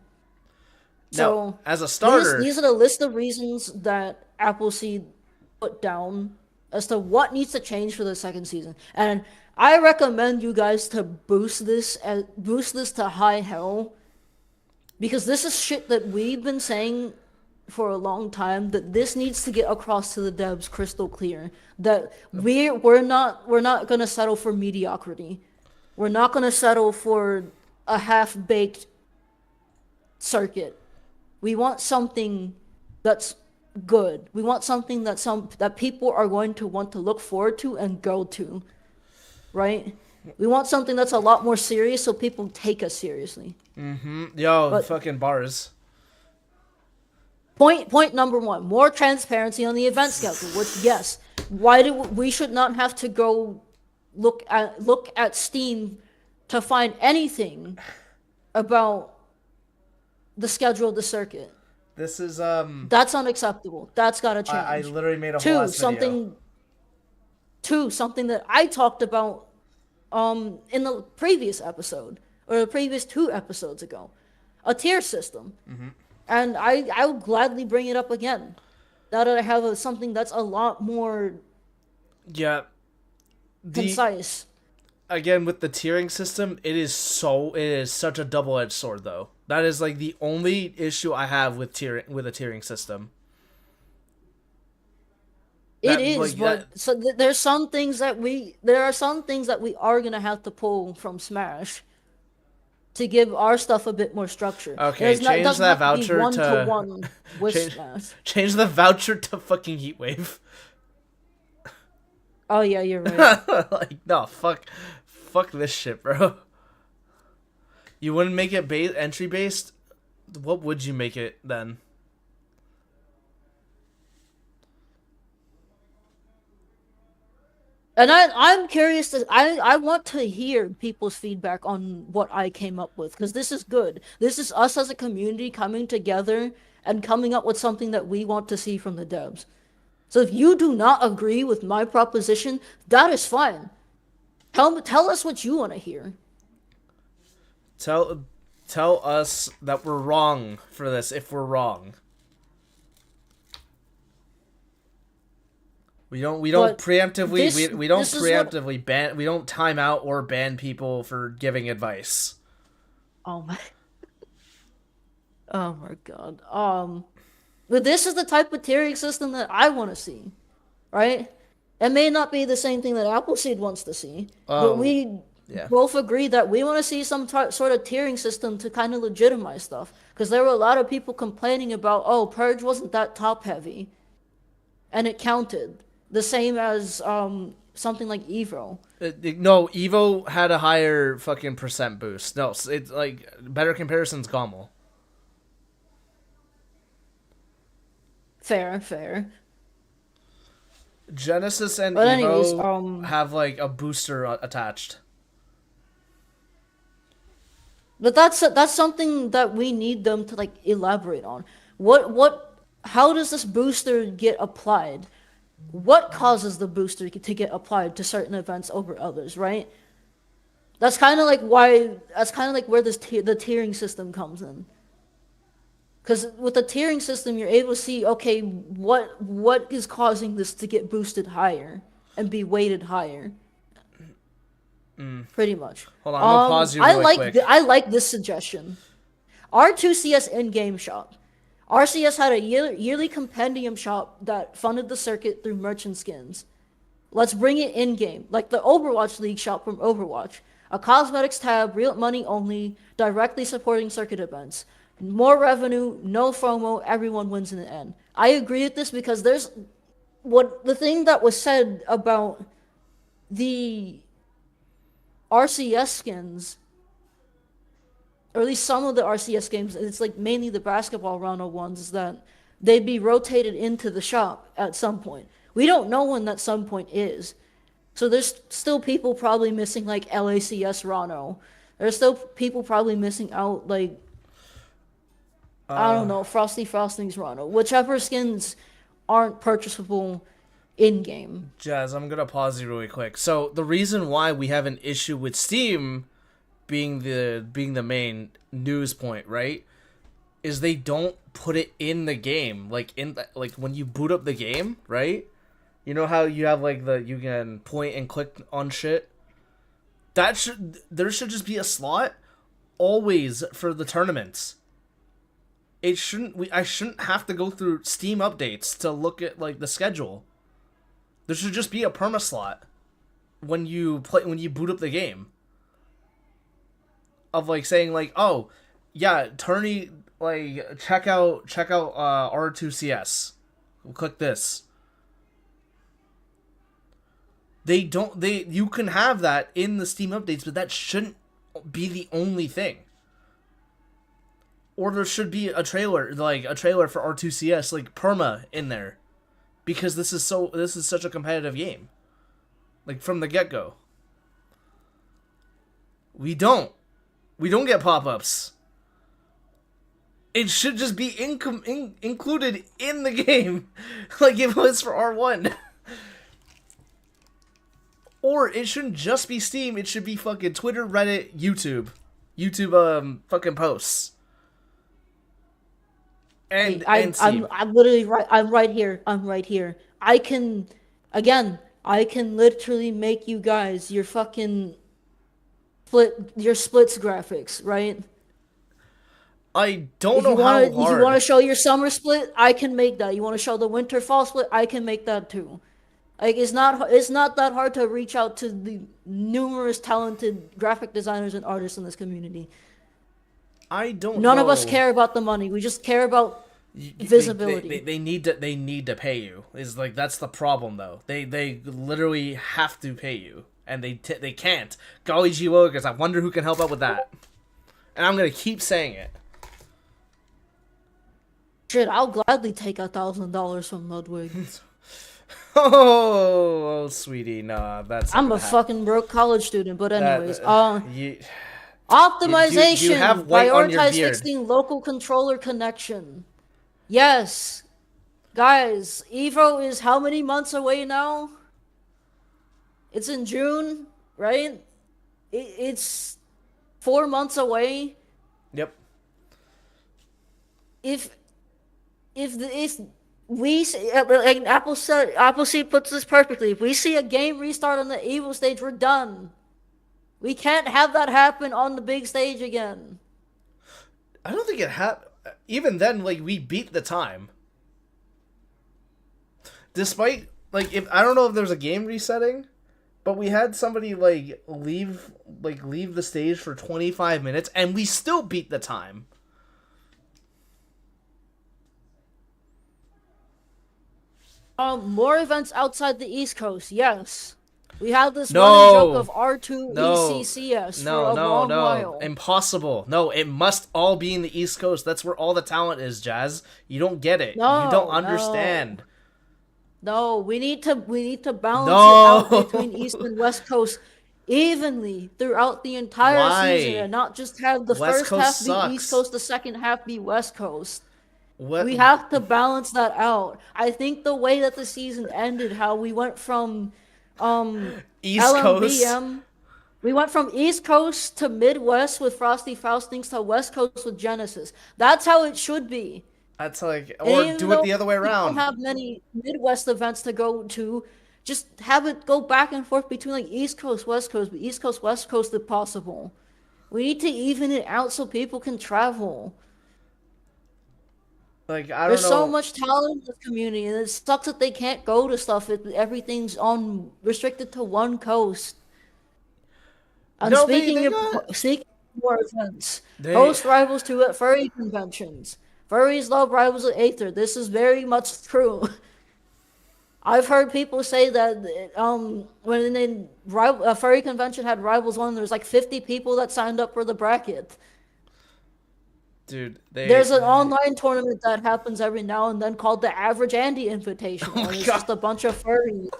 So Now, as a starter, these are the list of reasons that Appleseed put down as to what needs to change for the second season. And I recommend you guys to boost this to high hell, because this is shit that we've been saying for a long time, that this needs to get across to the devs crystal clear, that we're not going to settle for mediocrity. We're not going to settle for a half-baked circuit. We want something that's good. We want something that people are going to want to look forward to and go to, right? We want something that's a lot more serious so people take us seriously. yo, fucking bars. Point number one: more transparency on the event schedule. Which, yes, we should not have to go look at Steam to find anything about the schedule of the circuit. This is That's unacceptable. That's gotta change. I literally made a whole ass video. Something that I talked about in the previous episode, or the previous 2 episodes ago, a tier system. And I'll gladly bring it up again. Now that I have something that's a lot more Yeah. concise. Again, with the tiering system, it is such a double-edged sword, though. That is like the only issue I have with a tiering system. It is, but so there's some things that there are some things that we are gonna have to pull from Smash to give our stuff a bit more structure. Okay, change that voucher to one with Smash. Change the voucher to fucking Heatwave. Oh yeah, you're right. Like, no, fuck this shit, bro. You wouldn't make it entry based? What would you make it then? And I'm curious I want to hear people's feedback on what I came up with, because this is good. This is us as a community coming together and coming up with something that we want to see from the devs. So if you do not agree with my proposition, that is fine. Tell us what you want to hear. Tell us that we're wrong for this if we're wrong. We don't preemptively ban, we don't time out or ban people for giving advice. Oh my Oh my god. But this is the type of tiering system that I want to see. Right? It may not be the same thing that Appleseed wants to see, but Oh, we yeah. both agree that we want to see some sort of tiering system to kind of legitimize stuff. Because there were a lot of people complaining about, oh, Purge wasn't that top heavy, and it counted the same as something like Evo. No, Evo had a higher fucking percent boost. No, it's like better comparisons, Gommel. Fair, fair. Genesis and But anyways, Evo have like a booster attached. but that's something that we need them to like elaborate on. What how does this booster get applied? What causes the booster to get applied to certain events over others, right? That's kind of like where the tiering system comes in. Because with the tiering system, you're able to see, okay, what is causing this to get boosted higher and be weighted higher. Pretty much. Hold on, I'm gonna pause you really quick. I like this suggestion. R2CS in-game shop. RCS had a yearly compendium shop that funded the circuit through merchant skins. Let's bring it in-game, like the Overwatch League shop from Overwatch. A cosmetics tab, real money only, directly supporting circuit events. More revenue, no FOMO, everyone wins in the end. I agree with this because the thing that was said about the RCS skins, or at least some of the RCS games, it's like mainly the basketball Rano ones, is that they'd be rotated into the shop at some point. We don't know when that some point is. So there's still people probably missing like LACS Rano. There's still people probably missing out like, I don't know, Frosty Frostings Rano. Whichever skins aren't purchasable in game. Jazz, I'm gonna pause you really quick. So the reason why we have an issue with Steam being the main news point, right, is they don't put it in the game, like like when you boot up the game, right? You know how you have like you can point and click on shit. There should just be a slot always for the tournaments. I shouldn't have to go through Steam updates to look at like the schedule. There should just be a perma slot when you boot up the game. Of like saying like, oh yeah, tourney, like check out R2CS. Click this. You can have that in the Steam updates, but that shouldn't be the only thing. Or there should be a trailer for R2CS, like perma in there. Because this is such a competitive game. Like from the get-go. We don't get pop-ups. It should just be included in the game. Like it was for R1. Or it shouldn't just be Steam, it should be fucking Twitter, Reddit, YouTube. YouTube fucking posts. And Steam. I'm literally right. I'm right here. I'm right here. I can literally make you guys your fucking splits graphics, right? I don't know how hard. If you want to show your summer split, I can make that. You want to show the winter fall split, I can make that too. Like it's not that hard to reach out to the numerous talented graphic designers and artists in this community. None of us care about the money. We just care about visibility. They need to pay you. Is like that's the problem though. They literally have to pay you, and they can't. Golly gee willikers, I wonder who can help out with that. And I'm gonna keep saying it. Shit, I'll gladly take $1,000 from Ludwig. Oh, sweetie, nah, I'm a fucking broke college student, but anyways, you optimization, have white on your prioritize beard. fixing local controller connection. Yes, guys, Evo is how many months away now? It's in June, right? It's 4 months away. Yep. If we like Appleseed puts this perfectly. If we see a game restart on the Evo stage, we're done. We can't have that happen on the big stage again. I don't think it even then, like we beat the time. Despite like if I don't know if there's a game resetting, but we had somebody leave the stage for 25 minutes and we still beat the time. More events outside the East Coast, yes. We had this running joke No. of R2 No. ECCS for No, a no, long no. while. Impossible. No, it must all be in the East Coast. That's where all the talent is, Jazz. You don't get it. You don't No, no. understand. No, we need to balance it out between No. East and West Coast evenly throughout the entire season Why? and not just have the West first Coast half be East sucks. Coast, the second half be West Coast. What? We have to balance that out. I think the way that the season ended, how we went from um East Coast? LMBM, we went from East Coast to Midwest with Frosty Faustings to West Coast with Genesis. That's how it should be. That's like, And or even do it though the other way we don't around. have many Midwest events to go to, just have it go back and forth between like East Coast, West Coast, but East Coast, West Coast if possible. We need to even it out so people can travel. Like, I don't There's so know. much talent in this community, and it sucks that they can't go to stuff if everything's on restricted to one coast. And No, they got. speaking of more events, They. host rivals to at furry conventions. Furries love rivals at Aether. This is very much true. I've heard people say that when a furry convention had Rivals One, there's like 50 people that signed up for the bracket. Dude, There's an online tournament that happens every now and then called the Average Andy Oh Invitational, my and it's god. just a bunch of furries.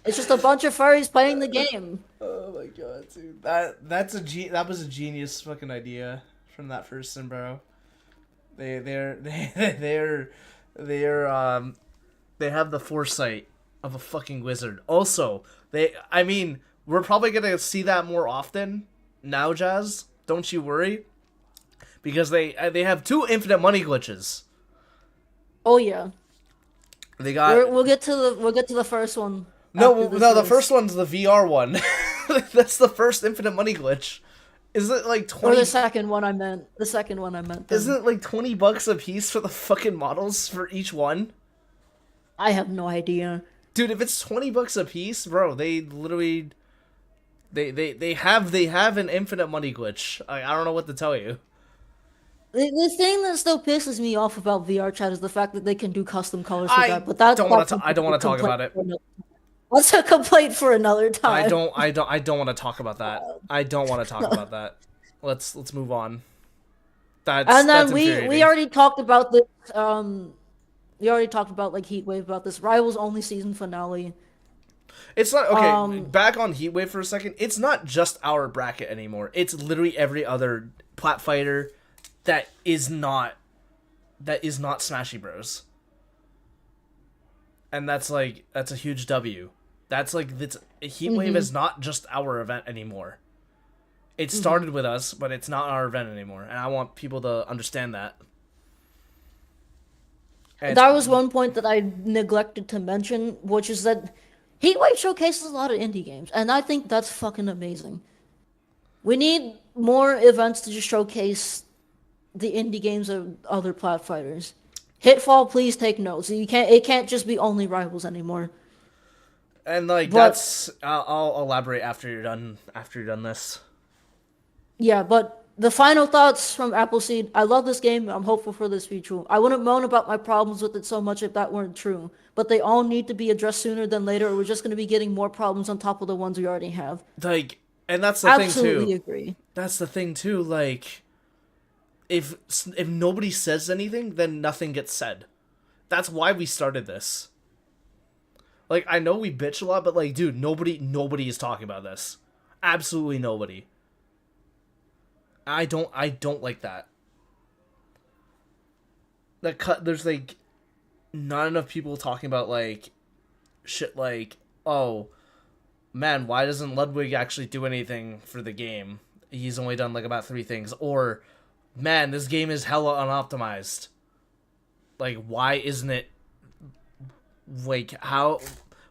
It's just a bunch of furries playing the game. Oh my god, dude. That was a genius fucking idea from that person, bro. They're they have the foresight of a fucking wizard. Also, I mean, we're probably gonna see that more often now, Jazz. Don't you worry, because they have two infinite money glitches. Oh yeah, They got we'll get to the first one no after this no. The list. first one's the VR one. That's the first infinite money glitch. Is it like Or 20? the second one I meant. The second one I meant Isn't then. it like $20 a piece for the fucking models for each one? I have no idea. Dude, if it's $20 a piece, bro, they literally they have an infinite money glitch. I don't know what to tell you. The thing that still pisses me off about VR chat is the fact that they can do custom colors for that, I but that's I don't want to talk complaint about it. for another. That's a complaint for another time. I don't want to talk about that. I don't want to talk about that. Let's move on. And That's then we infuriating. already talked about this. We already talked about like Heatwave about this Rivals only season finale. It's not okay. Back on Heatwave for a second. It's not just our bracket anymore. It's literally every other plat fighter that is not Smashy Bros. And that's a huge W. That's Heatwave is not just our event anymore. It started with us, but it's not our event anymore, and I want people to understand that. And That was one point that I neglected to mention, which is that Heatwave showcases a lot of indie games, and I think that's fucking amazing. We need more events to just showcase the indie games of other platformers. Hitfall, please take notes. It can't just be only Rivals anymore. like But that's I'll elaborate after you're done this. yeah, but the final thoughts from Appleseed. I love this game. I'm hopeful for this future. I wouldn't moan about my problems with it so much if that weren't true. But they all need to be addressed sooner than later, or we're just going to be getting more problems on top of the ones we already have. Like, and that's the thing Absolutely too. agree. That's the thing too. Like, if nobody says anything, then nothing gets said. That's why we started this. Like, I know we bitch a lot, but like, dude, nobody is talking about this. Absolutely nobody. I don't like that. There's like not enough people talking about like shit like, oh man, why doesn't Ludwig actually do anything for the game? He's only done like about 3 things. Or, man, this game is hella unoptimized. Like, why isn't it like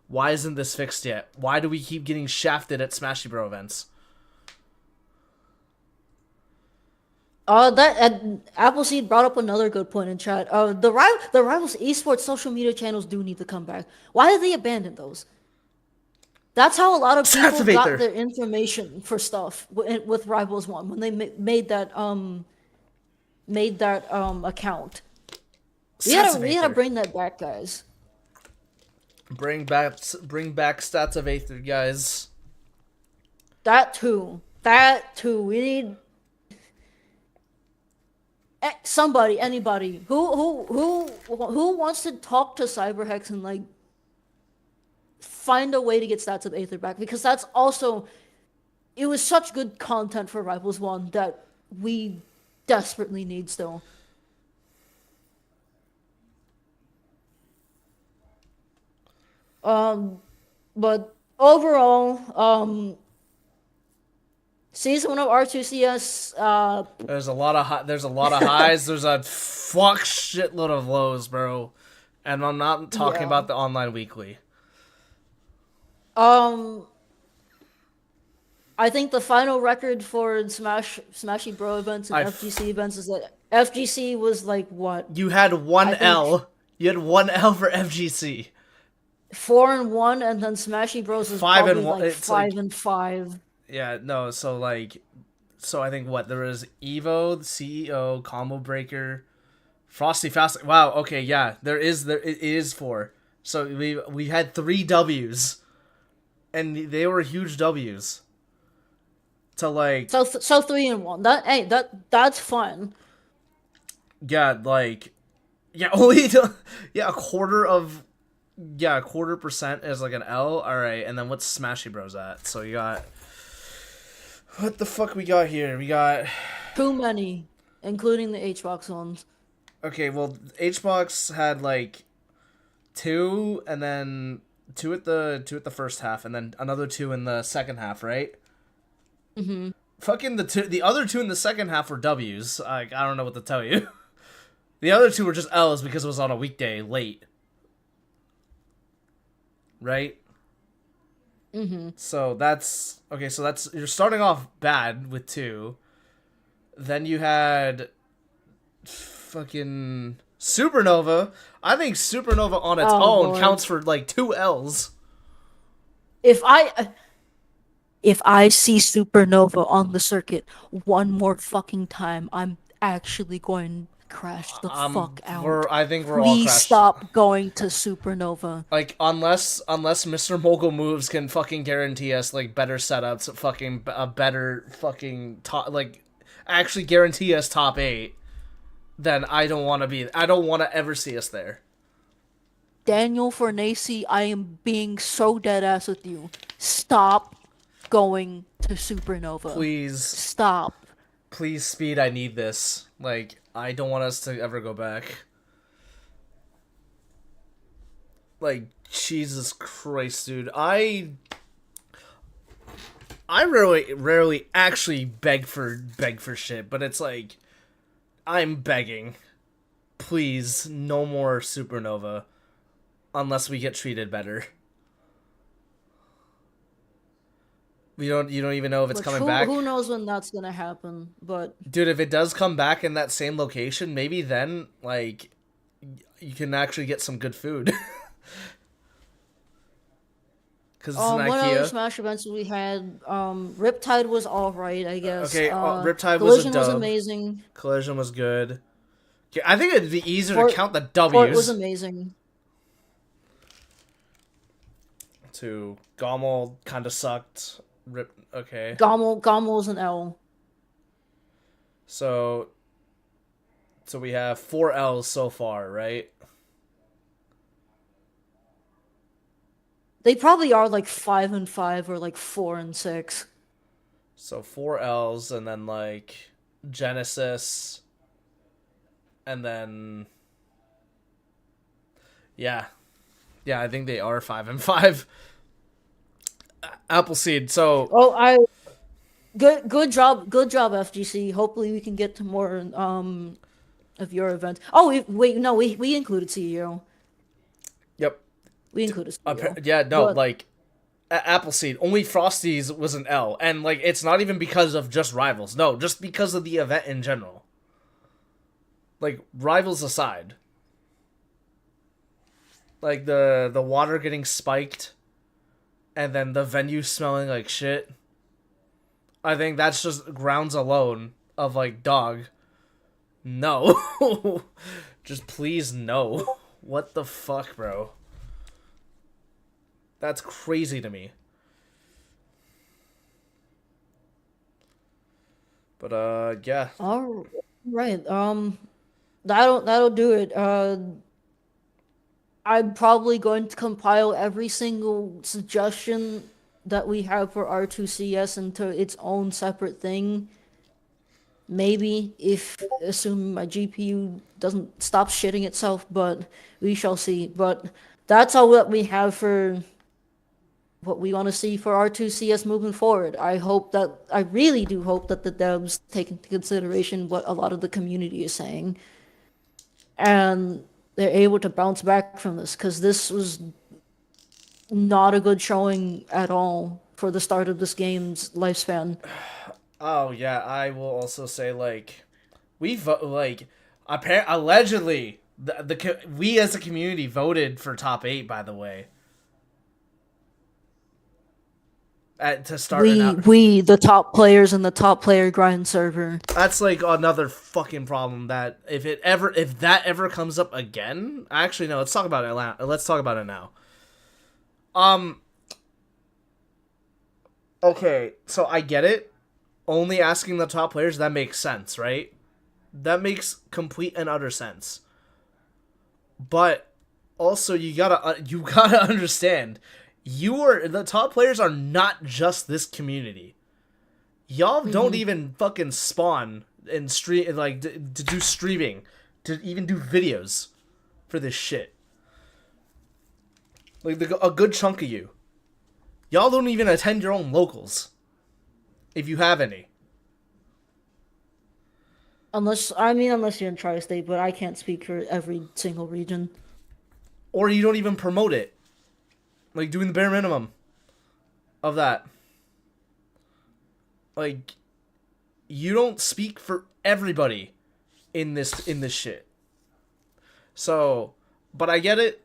why isn't this fixed yet? Why do we keep getting shafted at Smashy Bro events? Appleseed brought up another good point in chat. The rivals esports social media channels do need to come back. Why did they abandon those? That's how a lot of people got Sativator. their information for stuff with Rivals One when they made that account. We gotta Sativator. bring that back, guys. Bring back Stats of Aether, guys. That too. That too. We need somebody, anybody who wants to talk to Cyberhex and like find a way to get Stats of Aether back, because that's also, it was such good content for Rivals One that we desperately need still. But overall, season one of R2CS, There's a lot of highs. There's a fuck shitload of lows, bro. And I'm not talking yeah. about the online weekly. Um, I think the final record for Smashy Bro events and FGC events is that FGC was like what? You had one I think L. You had one L for FGC. 4-1, and then Smashy Bros is Five probably and one. like It's five like and five. yeah, no. So I think what there was Evo, the CEO, Combo Breaker, Frosty Fast. Wow. Okay. Yeah. It is four. So we had 3 W's, and they were huge W's. To like So 3-1. That's fun. yeah like yeah only to, yeah a quarter percent is like an L. All right, and then what's Smashy Bros at? So you got what the fuck we got here? We got Too many, including the HBox ones. okay. Well, HBox had like 2, and then 2 at the first half, and then another 2 in the second half, right? Mm-hmm. Fucking the other 2 in the second half were W's. I don't know what to tell you. The other 2 were just L's because it was on a weekday late. Right? Mm-hmm. So that's okay, so that's you're starting off bad with 2. Then you had fucking Supernova. I think Supernova on its own Boy. counts for like 2 L's. If I see Supernova on the circuit one more fucking time, I'm actually going to crash the fuck out. I think we're all Please crashed. stop going to Supernova. Like unless Mr. Mogul Moves can fucking guarantee us like better setups, fucking a better fucking top, like actually guarantee us top 8, then I don't want to ever see us there. Daniel Fornacy, I am being so dead ass with you. Stop going to Supernova. Please, Stop. please, Speed, I need this. Like I don't want us to ever go back. Like Jesus Christ, dude. I rarely actually beg for shit, but it's like I'm begging. Please, no more Supernova unless we get treated better. You don't even know if it's coming back. Who knows when that's gonna happen? But Dude, if it does come back in that same location, maybe then like you can actually get some good food. Cuz it's an what other IKEA. Smash events we had? Riptide was alright, I guess. Okay, Riptide was a Collision was dub. amazing. Collision was good. Okay, I think it'd be easier to count the Fort was W's. amazing. To Gommel kind of sucked. Okay. Gommel was an L. So we have 4 L's so far, right? They probably are like 5 and 5 or like 4 and 6. So 4 L's, and then like Genesis, and then yeah, I think they are 5 and 5. Appleseed. So Good job, FGC. Hopefully we can get to more of your events. Oh, we included CEO. yep. We included CEO. Yeah, no, But like Appleseed. Only Frosty's was an L, and like it's not even because of just Rivals. No, just because of the event in general. Like Rivals aside, like the water getting spiked, and then the venue smelling like shit. I think that's just grounds alone of like, dog. No, just please no. What the fuck, bro? That's crazy to me. But yeah. All right. That'll do it. I'm probably going to compile every single suggestion that we have for R2CS into its own separate thing. Maybe if assuming my GPU doesn't stop shitting itself, but we shall see. But that's all that we have for what we want to see for R2CS moving forward. I really do hope that the devs take into consideration what a lot of the community is saying, and they're able to bounce back from this, because this was not a good showing at all for the start of this game's lifespan. Oh yeah, I will also say like allegedly we as a community voted for top 8. By the way, to start an out. We the top players in the top player grind server. That's like another fucking problem. That if that ever comes up again, actually no. Let's talk about it. Let's talk about it now. Okay, so I get it. Only asking the top players, that makes sense, right? That makes complete and utter sense. But also you gotta understand, the top players are not just this community. Y'all don't even fucking spawn and stream like to do streaming, to even do videos for this shit. Like a good chunk of you, y'all don't even attend your own locals, if you have any. Unless you're in Tri-State, but I can't speak for every single region. Or you don't even promote it. Like, doing the bare minimum of that. Like, you don't speak for everybody in this shit. So, but I get it.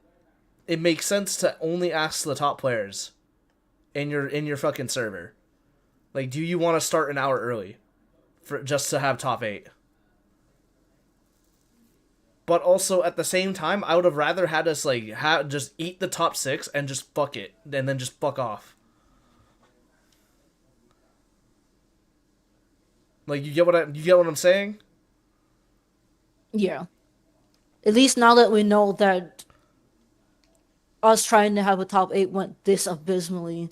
It makes sense to only ask the top players in your fucking server. Like, do you want to start an hour early for just to have top 8? But also at the same time, I would have rather had us like just eat the top 6 and just fuck it, and then just fuck off. Like, you get what I'm saying? Yeah. At least now that we know that us trying to have a top 8 went this abysmally.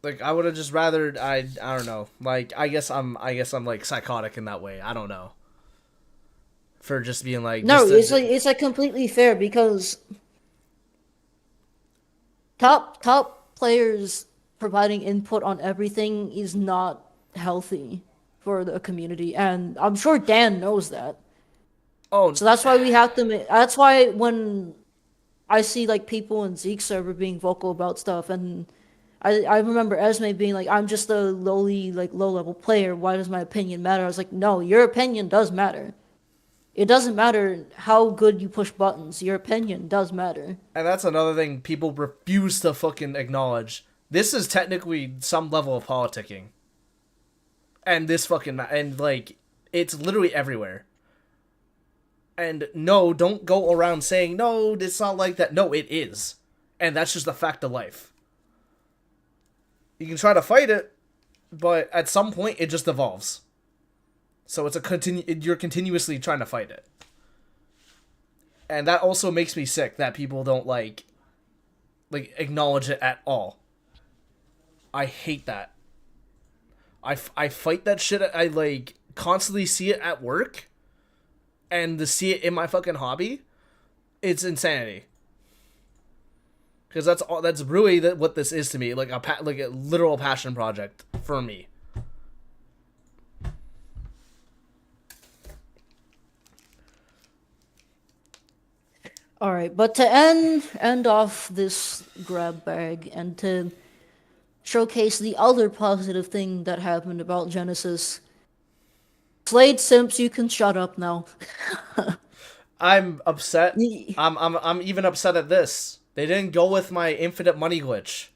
Like, I would have just rather I don't know. Like, I guess I'm like psychotic in that way. I don't know. For just being like, no, it's like completely fair, because top players providing input on everything is not healthy for the community, and I'm sure Dan knows that. Oh, so that's why we have to. That's why when I see like people in Zeke's server being vocal about stuff, and I remember Esme being like, "I'm just a low level player. Why does my opinion matter?" I was like, "No, your opinion does matter. It doesn't matter how good you push buttons. Your opinion does matter." And that's another thing people refuse to fucking acknowledge. This is technically some level of politicking. And like, it's literally everywhere. And no, don't go around saying, no, it's not like that. No, it is. And that's just a fact of life. You can try to fight it, but at some point it just evolves. So it's you're continuously trying to fight it. And that also makes me sick that people don't like acknowledge it at all. I hate that. I fight that shit. I like constantly see it at work, and to see it in my fucking hobby, it's insanity. Because that's really what this is to me, like a literal passion project for me. All right, but to end off this grab bag and to showcase the other positive thing that happened about Genesis, Slade Simps, you can shut up now. I'm upset. Ye- I'm even upset at this. They didn't go with my infinite money glitch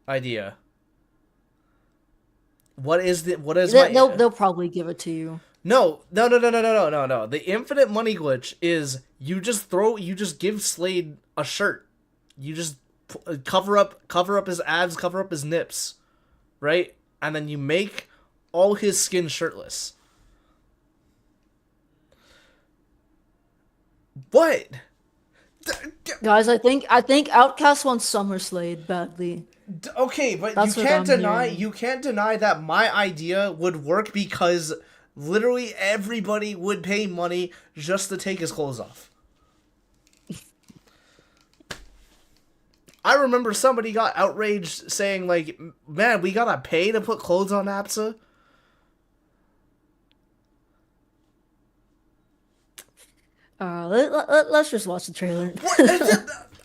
idea. What is my They'll probably give it to you. no. The infinite money glitch is you just give Slade a shirt. You just cover up his abs, cover up his nips, right? And then you make all his skin shirtless. What? Guys, I think Outcast wants Summer Slade badly. Okay, but That's what I'm hearing. you can't deny that my idea would work because literally everybody would pay money just to take his clothes off. I remember somebody got outraged saying like, "Man, we gotta pay to put clothes on Apsa." Let's just watch the trailer.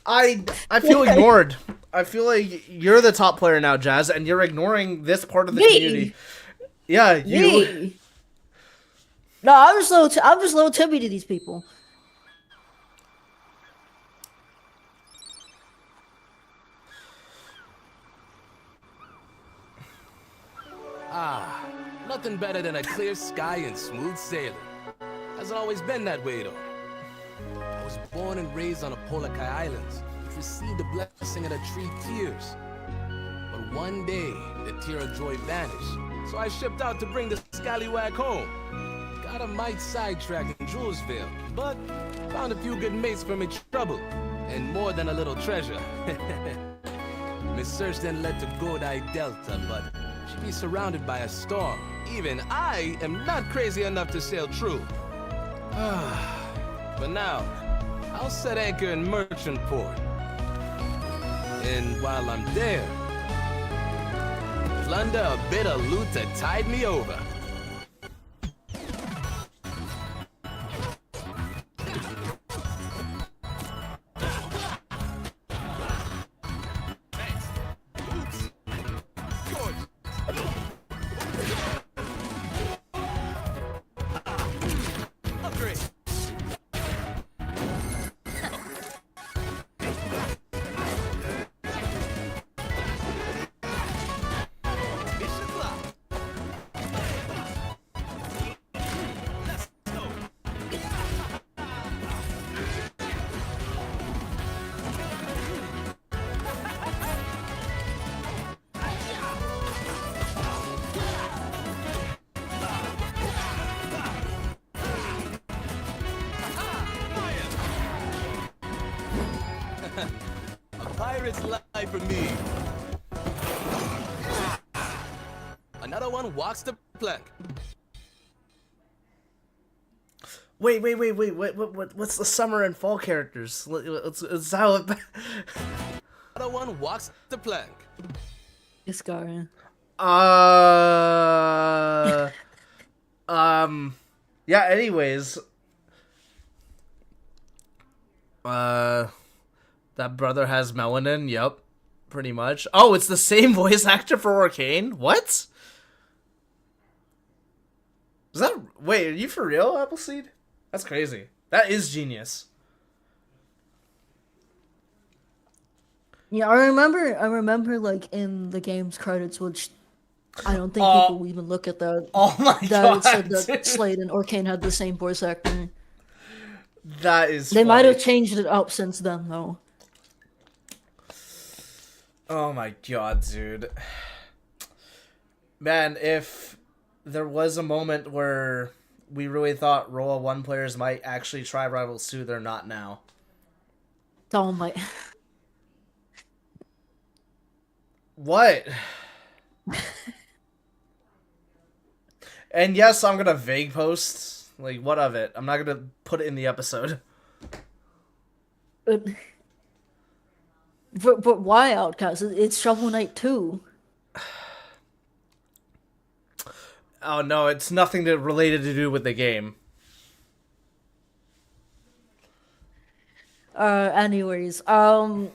I feel ignored. I feel like you're the top player now, Jazz, and you're ignoring this part of the community. Me, Yeah, you. me. No, I'm just little Timmy to these people. Ah, nothing better than a clear sky and smooth sailing. Hasn't always been that way, though. I was born and raised on the Polakai Islands, which received the blessing of the tree tears. But one day, the tear of joy vanished, so I shipped out to bring the scallywag home. Got a mite sidetracked in Julesville, but found a few good mates for me trouble, and more than a little treasure. Miss Search then led to Godai Delta, but she'd be surrounded by a storm. Even I am not crazy enough to sail true. But now, I'll set anchor in Merchant Port. And while I'm there, plunder a bit of loot to tide me over. A pirate's life for me. Another one walks the plank. What's the summer and fall characters? Let's how it. Another one walks the plank. This guy. Uh, yeah. Anyways, that brother has melanin. Yep, pretty much. Oh, it's the same voice actor for Arcane. What? Is that? Wait, are you for real, Appleseed? That's crazy. That is genius. Yeah, I remember like in the game's credits, which I don't think Oh, people will even look at that. oh my That it said god, that dude. Slade and Orkane had the same voice actor. That is They might funny. have changed it up since then, though. Oh my god, dude. Man, if there was a moment where we really thought Roll 1 players might actually try Rivals 2, they're not now. Oh my. What? And yes, I'm gonna vague post. Like, what of it? I'm not gonna put it in the episode. But, but why Outcast? It's Shovel Knight 2. Oh no, it's nothing related to do with the game. Anyways, Like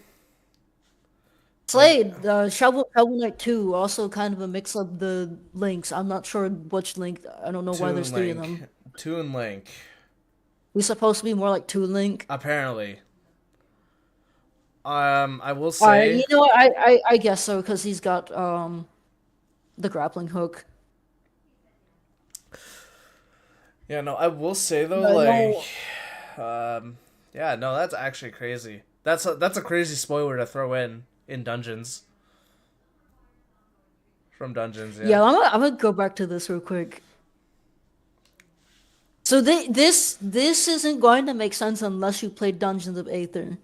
Slade, Shovel Knight 2, also kind of a mix of the links. I'm not sure which link. I don't know why Toon there's three of them. Link. Toon Link. He's supposed to be more like Toon Link. Apparently. I will Alright, say you know what? I guess so because he's got the grappling hook. yeah, no, I will say though, But like no, yeah, no, that's actually crazy. That's a crazy spoiler to throw in Dungeons. From Dungeons, yeah. yeah, I'm gonna go back to this real quick. So this isn't going to make sense unless you play Dungeons of Aether.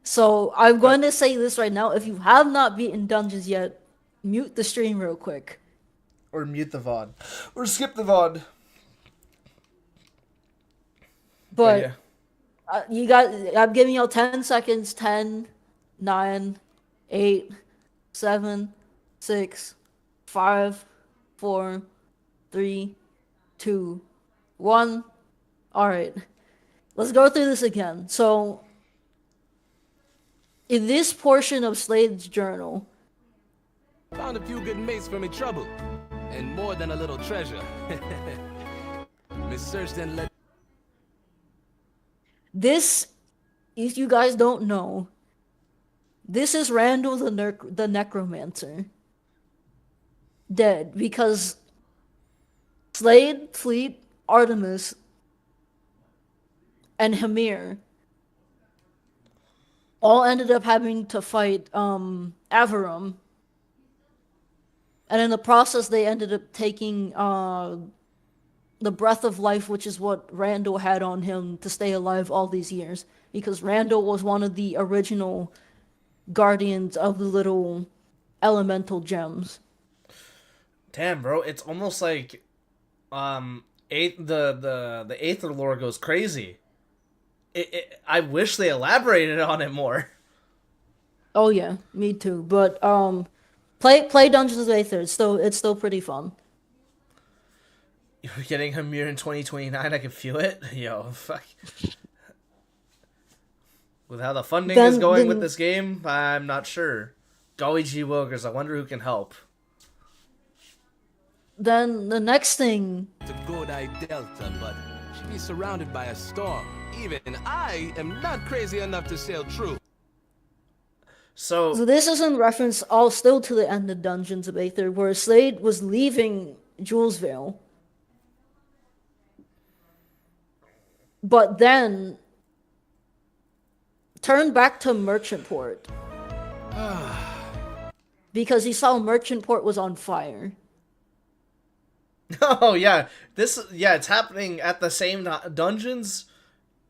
So I'm going to say this right now. If you have not beaten Dungeons yet, mute the stream real quick. Or mute the VOD. Or skip the VOD. But yeah. But you got. I'm giving you 10 seconds. 10, 9, 8, 7, 6, 5, 4, 3, 2, 1. All right. Let's go through this again. So in this portion of Slade's journal, Found a few good mates for me trouble. And more than a little treasure. Miss Search then let this, if you guys don't know, this is Randall the Necromancer. Dead because Slade, Fleet, Artemis, and Hamir all ended up having to fight Averum. And in the process, they ended up taking the breath of life, which is what Randall had on him to stay alive all these years. Because Randall was one of the original guardians of the little elemental gems. Damn, bro, it's almost like the Aether lore goes crazy. I wish they elaborated on it more. Oh yeah, me too. But play Dungeons of Aether. It's still pretty fun. You're getting Hamir in 2029, I can feel it. Yo, fuck. With how the funding is going with this game, I'm not sure. Golly gee willikers, I wonder who can help. Then the next thing. to Godai Delta, but she'd be surrounded by a storm. Even I am not crazy enough to sail through. So So this is in reference all still to the end of Dungeons of Aether, where Slade was leaving Julesvale. But then turned back to Merchantport. Because he saw Merchantport was on fire. oh yeah, it's happening at the same time. Dungeons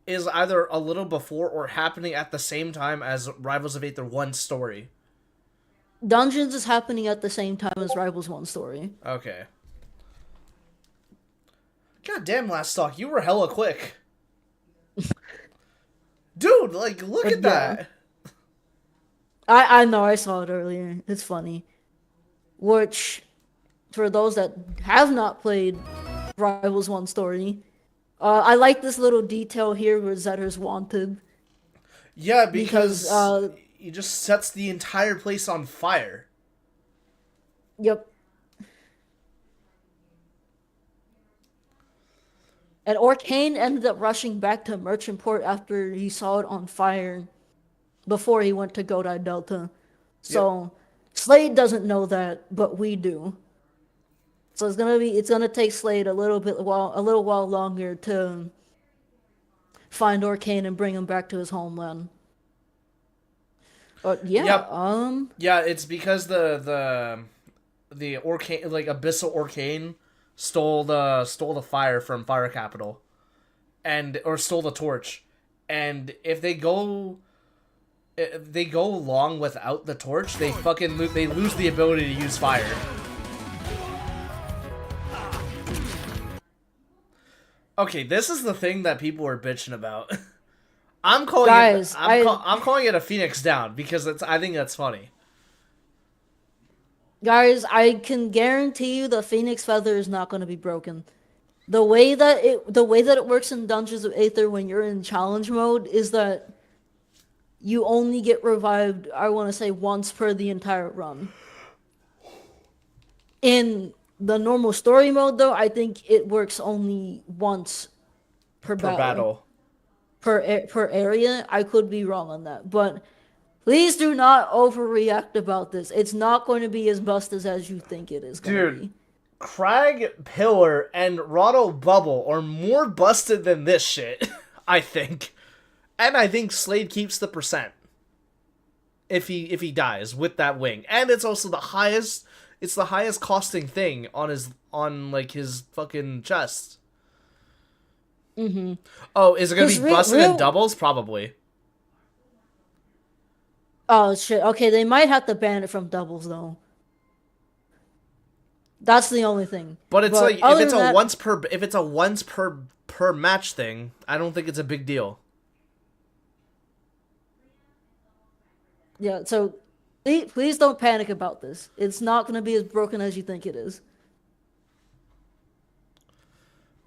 is either a little before or happening at the same time as Rivals of Aether 1 story. Dungeons is happening at the same time as Rivals 1 story. Okay. God damn, Last Stock, you were hella quick. Dude, like, look at that. I know, I saw it earlier. It's funny. Which, for those that have not played Rivals 1 story, I like this little detail here where Zetter's wanted. Yeah, because he just sets the entire place on fire. Yep. And Orcane ended up rushing back to Merchantport after he saw it on fire before he went to Godai Delta. So Slade doesn't know that, but we do. So it's gonna take Slade a little while longer to find Orcane and bring him back to his homeland. But yeah, Yep. Yeah, it's because the Orcane, like Abyssal Orcane, stole the fire from Fire Capital, or stole the torch, and if they go long without the torch, they lose the ability to use fire. Okay, this is the thing that people are bitching about. I'm calling I'm calling it a Phoenix Down because I think that's funny. Guys, I can guarantee you the Phoenix Feather is not going to be broken. The way that it works in Dungeons of Aether when you're in challenge mode is that you only get revived, I want to say, once per the entire run. In the normal story mode, though, I think it works only once per Per battle. per area. I could be wrong on that, but please do not overreact about this. It's not going to be as busted as you think it is going to Dude, be. Crag, Pillar, and Rotto Bubble are more busted than this shit, I think. And I think Slade keeps the percent. If he dies with that wing. And it's also the highest costing thing on his fucking chest. Mm-hmm. Oh, is it gonna be busted in doubles? Probably. Oh shit. Okay, they might have to ban it from doubles though. That's the only thing. But it's like other if it's than a that, once per match thing, I don't think it's a big deal. yeah. So please don't panic about this. It's not going to be as broken as you think it is.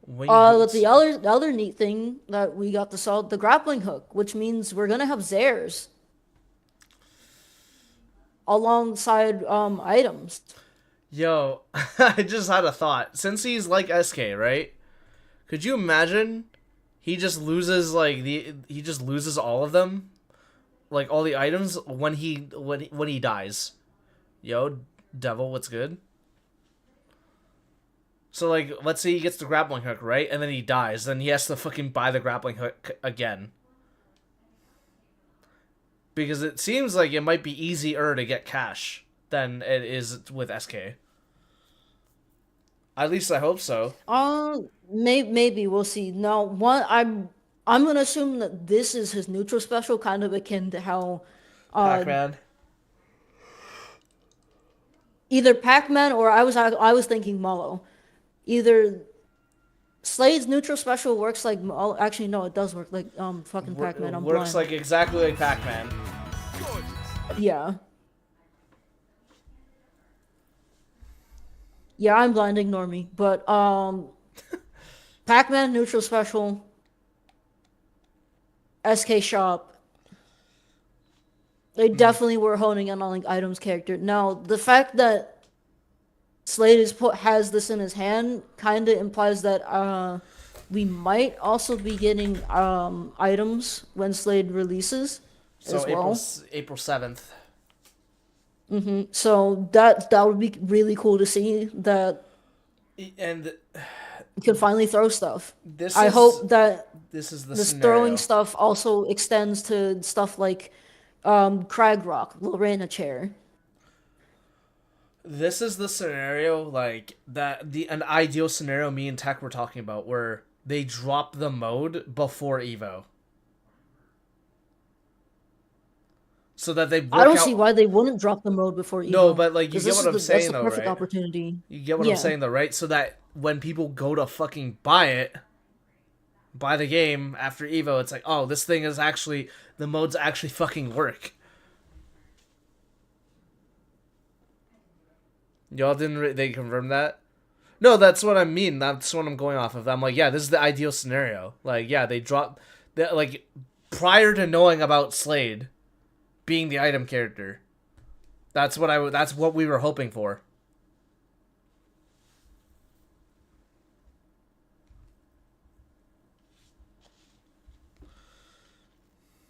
But the other neat thing that we got to solve the grappling hook, which means we're gonna have Zares alongside items. Yo, I just had a thought. Since he's like SK, right? Could you imagine he just loses he just loses all of them? Like all the items when he dies. Yo, Devil, what's good? So like let's say he gets the grappling hook, right? And then he dies, then he has to fucking buy the grappling hook again. Because it seems like it might be easier to get cash than it is with SK. At least I hope so. Maybe we'll see. Now, I'm gonna assume that this is his neutral special, kind of akin to how Pac-Man. Either Pac-Man or I was thinking Mallow. Either Slade's neutral special works like actually no, it does work like fucking Pac-Man. I'm works blind. like exactly like Pac-Man. Yeah. Yeah, I'm blind, ignore me. But Pac-Man neutral special, SK shop. They definitely were honing in on like items character. Now, the fact that Slade has this in his hand kind of implies that we might also be getting items when Slade releases So as well. April 7th. So that would be really cool to see that And you can finally throw stuff. this I is, hope that this is the this scenario. throwing stuff also extends to stuff like Crag Rock, Lorena Chair. This is the scenario like an ideal scenario me and Tech were talking about where they drop the mode before Evo. So that they I don't see why they wouldn't drop the mode before Evo. No, but like you get what I'm saying though, right? That's the perfect opportunity. You get what I'm saying though, right? So that when people go to fucking buy the game after Evo, it's like, oh, this thing is actually the modes actually fucking work. Y'all didn't they confirm that? No, that's what I mean. That's what I'm going off of. I'm like, yeah, this is the ideal scenario. Like, yeah, they drop like prior to knowing about Slade being the item character. That's what we were hoping for.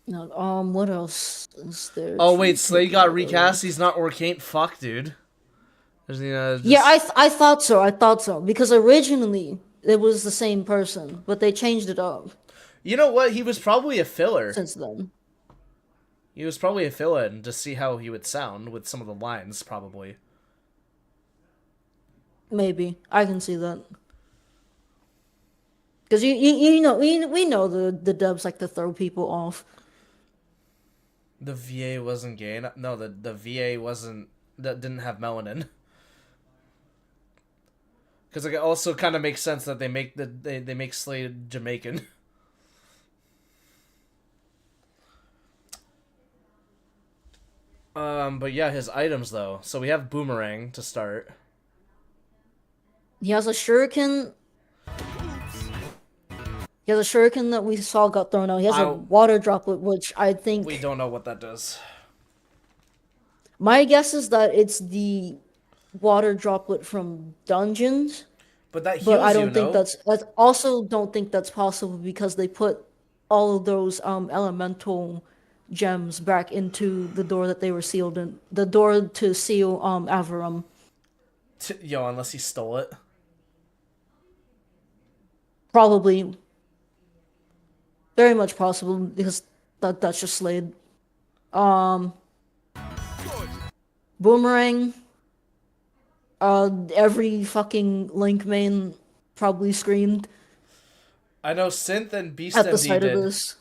No, what else is there? Oh wait, Slade got recast. He's not Orcane. Fuck, dude. Yeah, I thought so. I thought so because originally it was the same person, but they changed it up. You know what? He was probably a filler. Since then. He was probably a fill-in to see how he would sound with some of the lines, probably. Maybe I can see that. Because you know we know the dubs like to throw people off. The VA wasn't gay. No, the VA wasn't. That didn't have melanin. Because it also kind of makes sense that they make Slade Jamaican. But yeah, his items though. So we have Boomerang to start. He has a shuriken. He has a shuriken that we saw got thrown out. He has a water droplet, which I think... We don't know what that does. My guess is that it's the water droplet from dungeons. But that heals But I don't you, think no? that's also don't think that's possible because they put all of those elemental gems back into the door that they were sealed in. The door to seal Avarum. Yo, unless he stole it. Probably. Very much possible because that's just Slade. Boomerang. Every fucking Link main probably screamed I know Synth and Beast at the MD sight of did. this.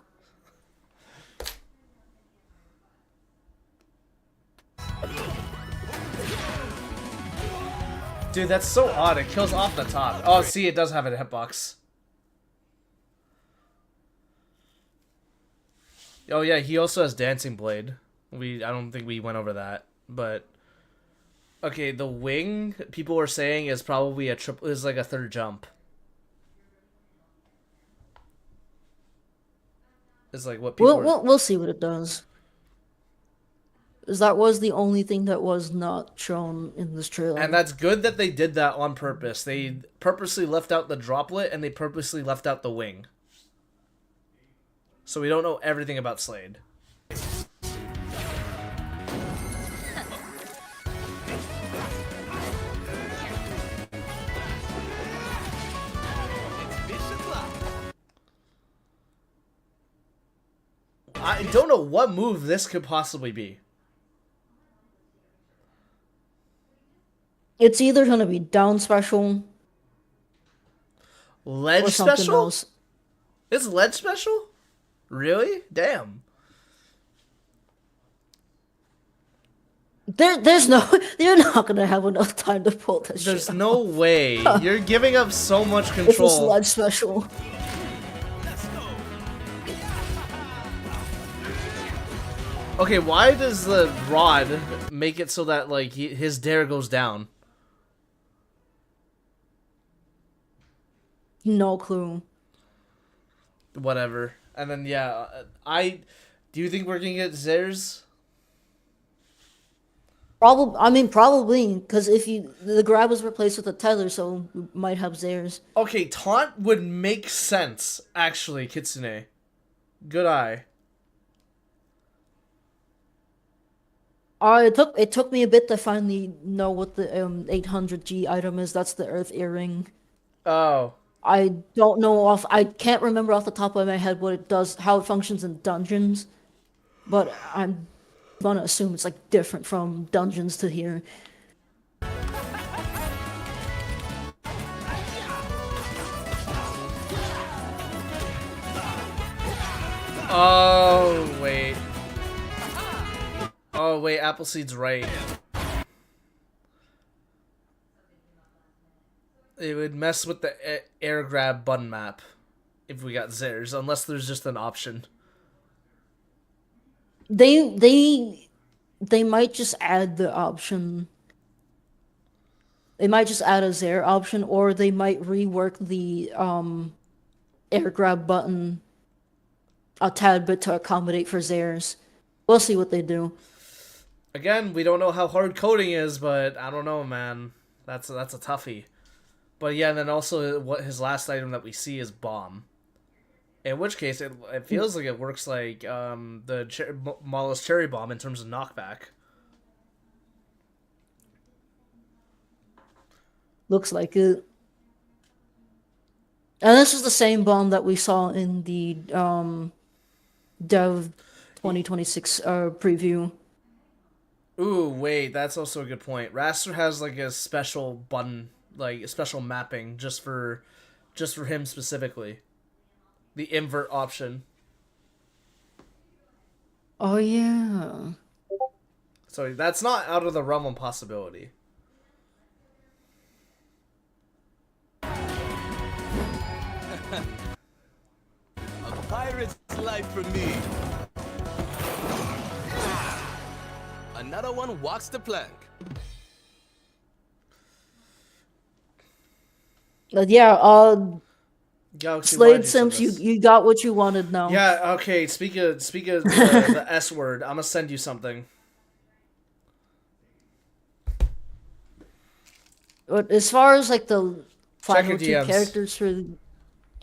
Dude, that's so odd. It kills off the top. Oh, see, it does have a hitbox. Oh yeah, he also has Dancing Blade. I don't think we went over that, but okay, the wing people were saying is probably is like a third jump. It's like what people We'll see what it does. Because that was the only thing that was not shown in this trailer. And that's good that they did that on purpose. They purposely left out the droplet and they purposely left out the wing. So we don't know everything about Slade. I don't know what move this could possibly be. It's either gonna be down special Ledge or something special? else. It's ledge special? Really? Damn. There's no, you're not gonna have enough time to pull this shit There's off. no way. You're giving up so much If it's control. ledge special. Okay, why does the rod make it so that like his dare goes down? No clue. Whatever. And then yeah, do you think we're gonna get Zers? Probably, because if the grab was replaced with a tether, so we might have Zares. Okay, taunt would make sense actually, Kitsune. Good eye. It took me a bit to finally know what the 800G item is. That's the Earth Earring. Oh. I can't remember off the top of my head what it does, how it functions in dungeons, but I'm gonna assume it's like different from dungeons to here. Oh wait. Oh wait, Appleseed's right. It would mess with the air grab button map if we got Zers, unless there's just an option. They might just add the option. They might just add a Zare option, or they might rework the air grab button a tad bit to accommodate for Zares. We'll see what they do. Again, we don't know how hard coding is, but I don't know, man. That's a toughie. But yeah, and then also what his last item that we see is bomb. In which case, it feels like it works like the Mala's cherry bomb in terms of knockback. Looks like it. And this is the same bomb that we saw in the Dev 2026 preview. Ooh, wait, that's also a good point. Raster has like a special button, like a special mapping just for him specifically. The invert option. Oh yeah. So that's not out of the realm of possibility. A pirate's life for me. Another one walks the plank. But yeah, Galaxy, why'd Slade you send Simps, you this? you got what you wanted now. Yeah, okay, speak of the S word, I'm gonna send you something. But as far as like the Check your final two DMs. characters for,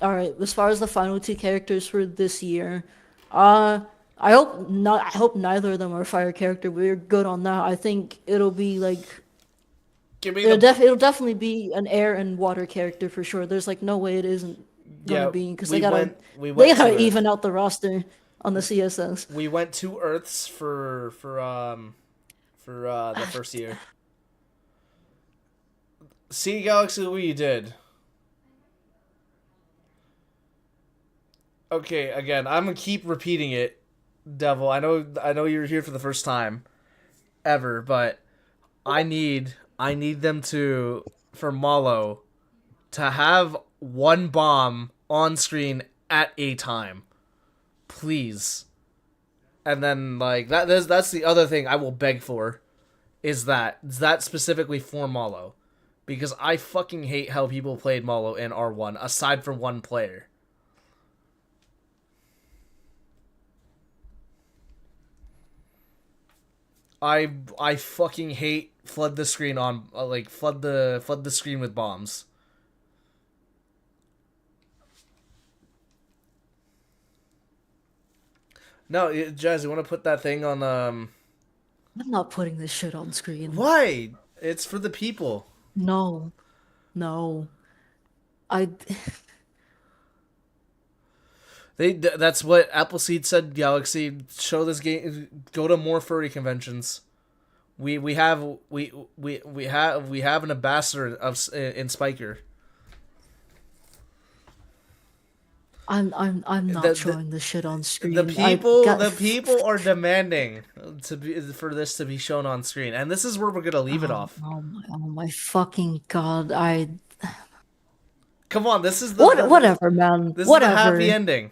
all right, as far as the final two characters for this year, uh, I hope not. I hope neither of them are fire character. We're good on that. I think it'll be like Give me the... it'll definitely be an air and water character for sure. There's like no way it isn't gonna Yeah, be because we they went to gotta Earth. even out the roster on the CSS. We went 2 Earths for the first year. See, Galaxy, what you did. Okay, again, I'm gonna keep repeating it, Devil. I know you're here for the first time ever, but I need them to, for Malo, to have one bomb on screen at a time, please. And then like that's the other thing I will beg for, is that specifically for Malo, because I fucking hate how people played Malo in R1 aside from one player. I fucking hate flood the screen on like flood the screen with bombs. No, Jazz, you want to put that thing on I'm not putting this shit on screen. Why? It's for the people. No, no. I That's what Appleseed said. Galaxy, show this game. Go to more furry conventions. We have an ambassador of in Spiker. I'm not The- showing this shit on screen. The people are demanding for this to be shown on screen, and this is where we're gonna leave it off. Oh my fucking god! Come on, this is Whatever, man. This Whatever. is the happy ending.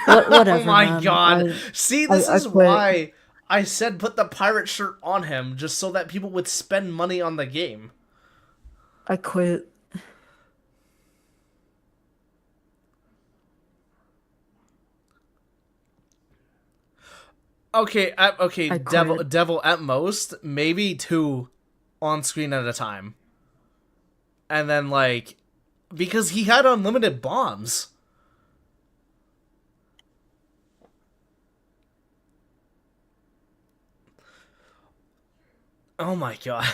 Whatever. Oh my man. god! See, this I is quit. why I said put the pirate shirt on him, just so that people would spend money on the game. I quit. Okay, I quit. devil at most maybe 2 on screen at a time, and then like because he had unlimited bombs. Oh my god.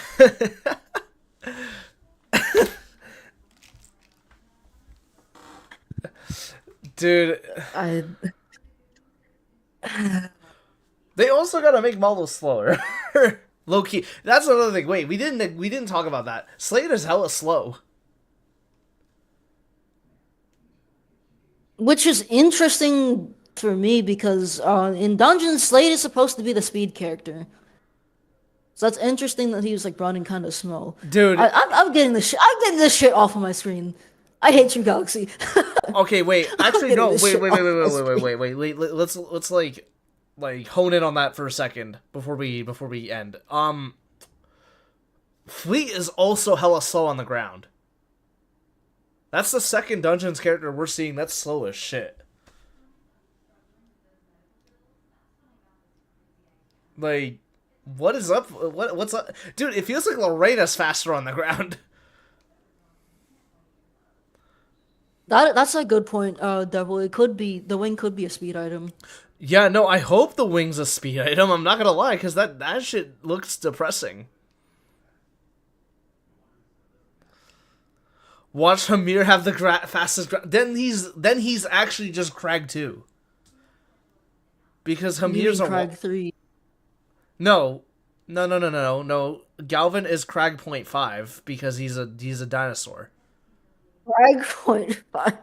Dude, I they also gotta make models slower. Low key. That's another thing. Wait, we didn't talk about that. Slade is hella slow. which is interesting for me because in Dungeons, Slade is supposed to be the speed character. So that's interesting that he was like running kind of slow. Dude. I'm getting this shit. I'm getting this shit off of my screen. I hate you, Galaxy. Okay, wait. Actually, no. this Wait, shit wait, off wait, my wait, wait, screen. wait, wait, wait. Let's like hone in on that for a second before we end. Fleet is also hella slow on the ground. That's the second Dungeons character we're seeing that's slow as shit. Like, what is up? What's up, dude? It feels like Lorena's faster on the ground. That's a good point, Devil. It could be the wing could be a speed item. Yeah, no, I hope the wing's a speed item. I'm not gonna lie, because that shit looks depressing. Watch Hamir have the fastest. Then he's actually just Crag 2. Because You mean Hamir's a Crag 3. no. Galvin is Crag 0.5 because he's a dinosaur. Crag point 5.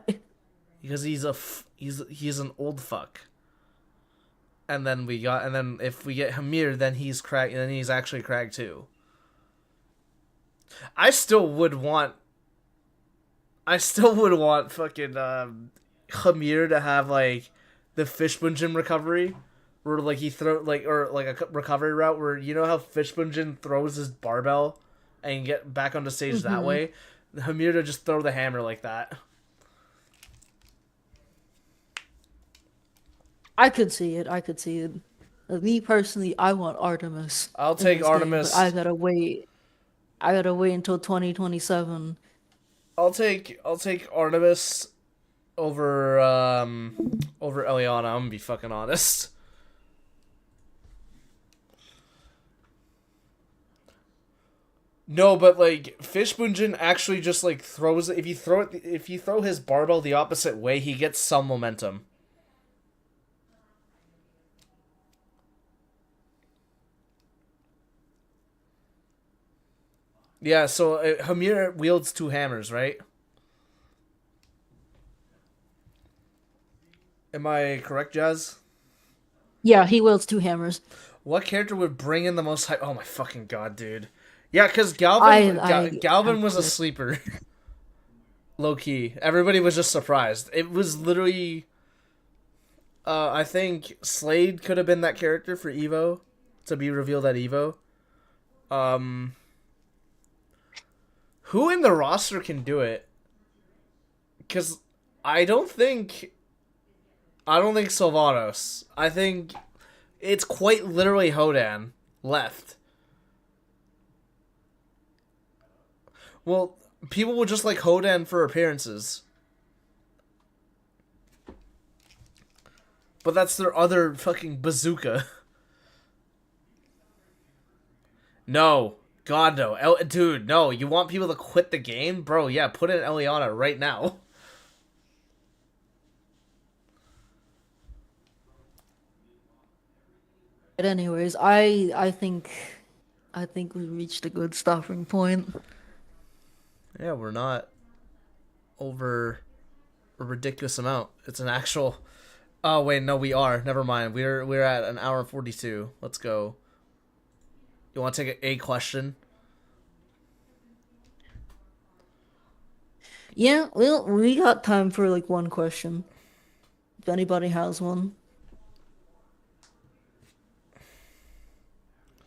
Because he's an old fuck. And then if we get Hamir, then he's actually Crag 2. I still would want fucking Hamir to have like the Fishbunjin recovery, where like he throw like or like a recovery route where you know how Fishbunjin throws his barbell and get back onto stage that way. Hamir to just throw the hammer like that. I could see it. I could see it. Me personally, I want Artemis. I'll in take this game, Artemis. but I gotta wait. I gotta wait until 2027. I'll take Artemis over Eliana. I'm gonna be fucking honest. No, but like Fishbunjin actually just like throws it. If you throw his barbell the opposite way, he gets some momentum. Yeah, so Hamir wields two hammers, right? Am I correct, Jazz? Yeah, he wields two hammers. What character would bring in the most hype? Oh my fucking god, dude. Yeah, because Galvin was a sleeper. Low key. Everybody was just surprised. It was literally... I think Slade could have been that character for Evo. To be revealed at Evo. Who in the roster can do it? Because I don't think Sylvanos. I think it's quite literally Hodan left. Well, people will just like Hodan for appearances. But that's their other fucking bazooka. No. God, no. Dude, no. You want people to quit the game? Bro, yeah, put in Eliana right now. But anyways, I think we reached a good stopping point. Yeah, we're not over a ridiculous amount. It's an actual... Oh, wait, no, we are. Never mind. We're at an hour and 42. Let's go. You want to take a question? Yeah, we got time for like one question. If anybody has one.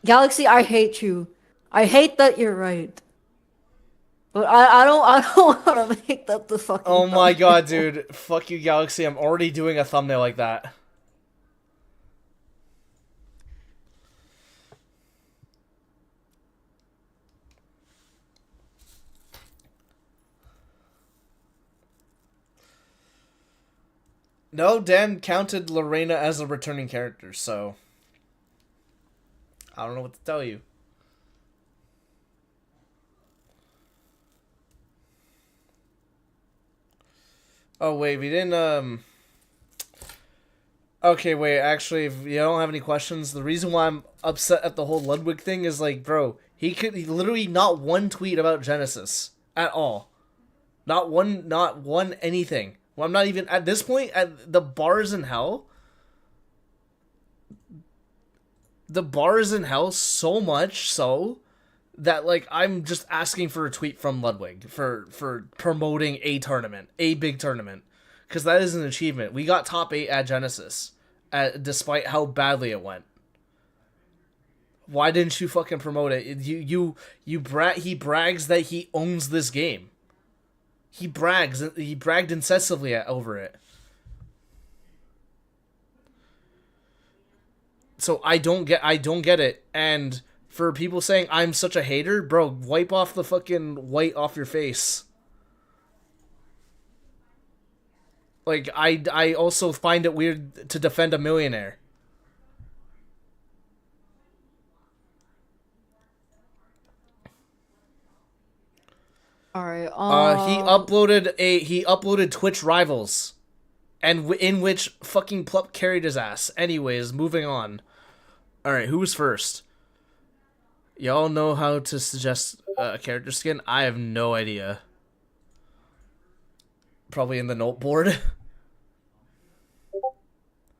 Galaxy, I hate you. I hate that you're right. But I don't want to make that the fucking Oh my thumbnail. god, dude. Fuck you, Galaxy. I'm already doing a thumbnail like that. No, Dan counted Lorena as a returning character, so... I don't know what to tell you. Oh, wait, we didn't, Okay, wait, actually, if you don't have any questions, the reason why I'm upset at the whole Ludwig thing is, like, bro, he literally not one tweet about Genesis. At all. Not one anything. Well, I'm not even, at this point, at the bars in hell... The bar is in hell so much so that like I'm just asking for a tweet from Ludwig for promoting a tournament, a big tournament, because that is an achievement. We got top 8 at Genesis, despite how badly it went. Why didn't you fucking promote it? He brags that he owns this game. He bragged incessantly over it. So I don't get it. And for people saying I'm such a hater, bro, wipe off the fucking white off your face. Like, I also find it weird to defend a millionaire. Alright, he uploaded Twitch Rivals, and in which fucking Plup carried his ass. Anyways, moving on. Alright, who was first? Y'all know how to suggest a character skin? I have no idea. Probably in the note board.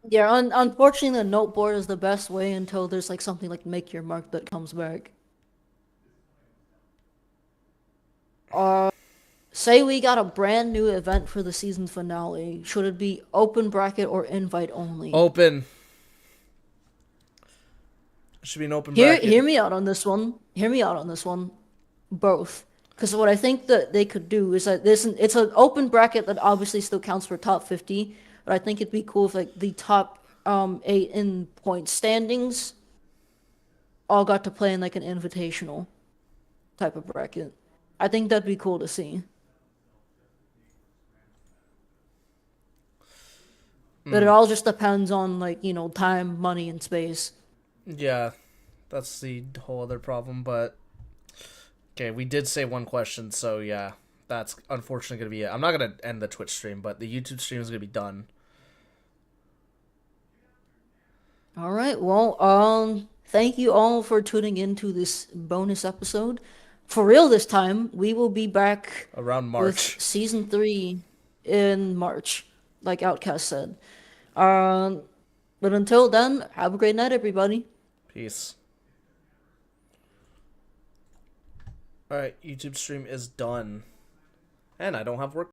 yeah, unfortunately the note board is the best way until there's like something like Make Your Mark that comes back. Say we got a brand new event for the season finale. Should it be open bracket or invite only? Open. Should be an open bracket. Hear me out on this one. Hear me out on this one. Both. Because what I think that they could do is that it's an open bracket that obviously still counts for top 50, but I think it'd be cool if like the top 8 in point standings all got to play in like an invitational type of bracket. I think that'd be cool to see. But it all just depends on like, time, money, and space. Yeah, that's the whole other problem. But okay, we did say one question, so yeah, that's unfortunately gonna be it. I'm not gonna end the Twitch stream, but the YouTube stream is gonna be done. All right. Well, thank you all for tuning into this bonus episode. For real this time, we will be back Around with March. season 3 in March, like Outcast said. Um, but until then, have a great night, everybody. Peace. Alright, YouTube stream is done. And I don't have work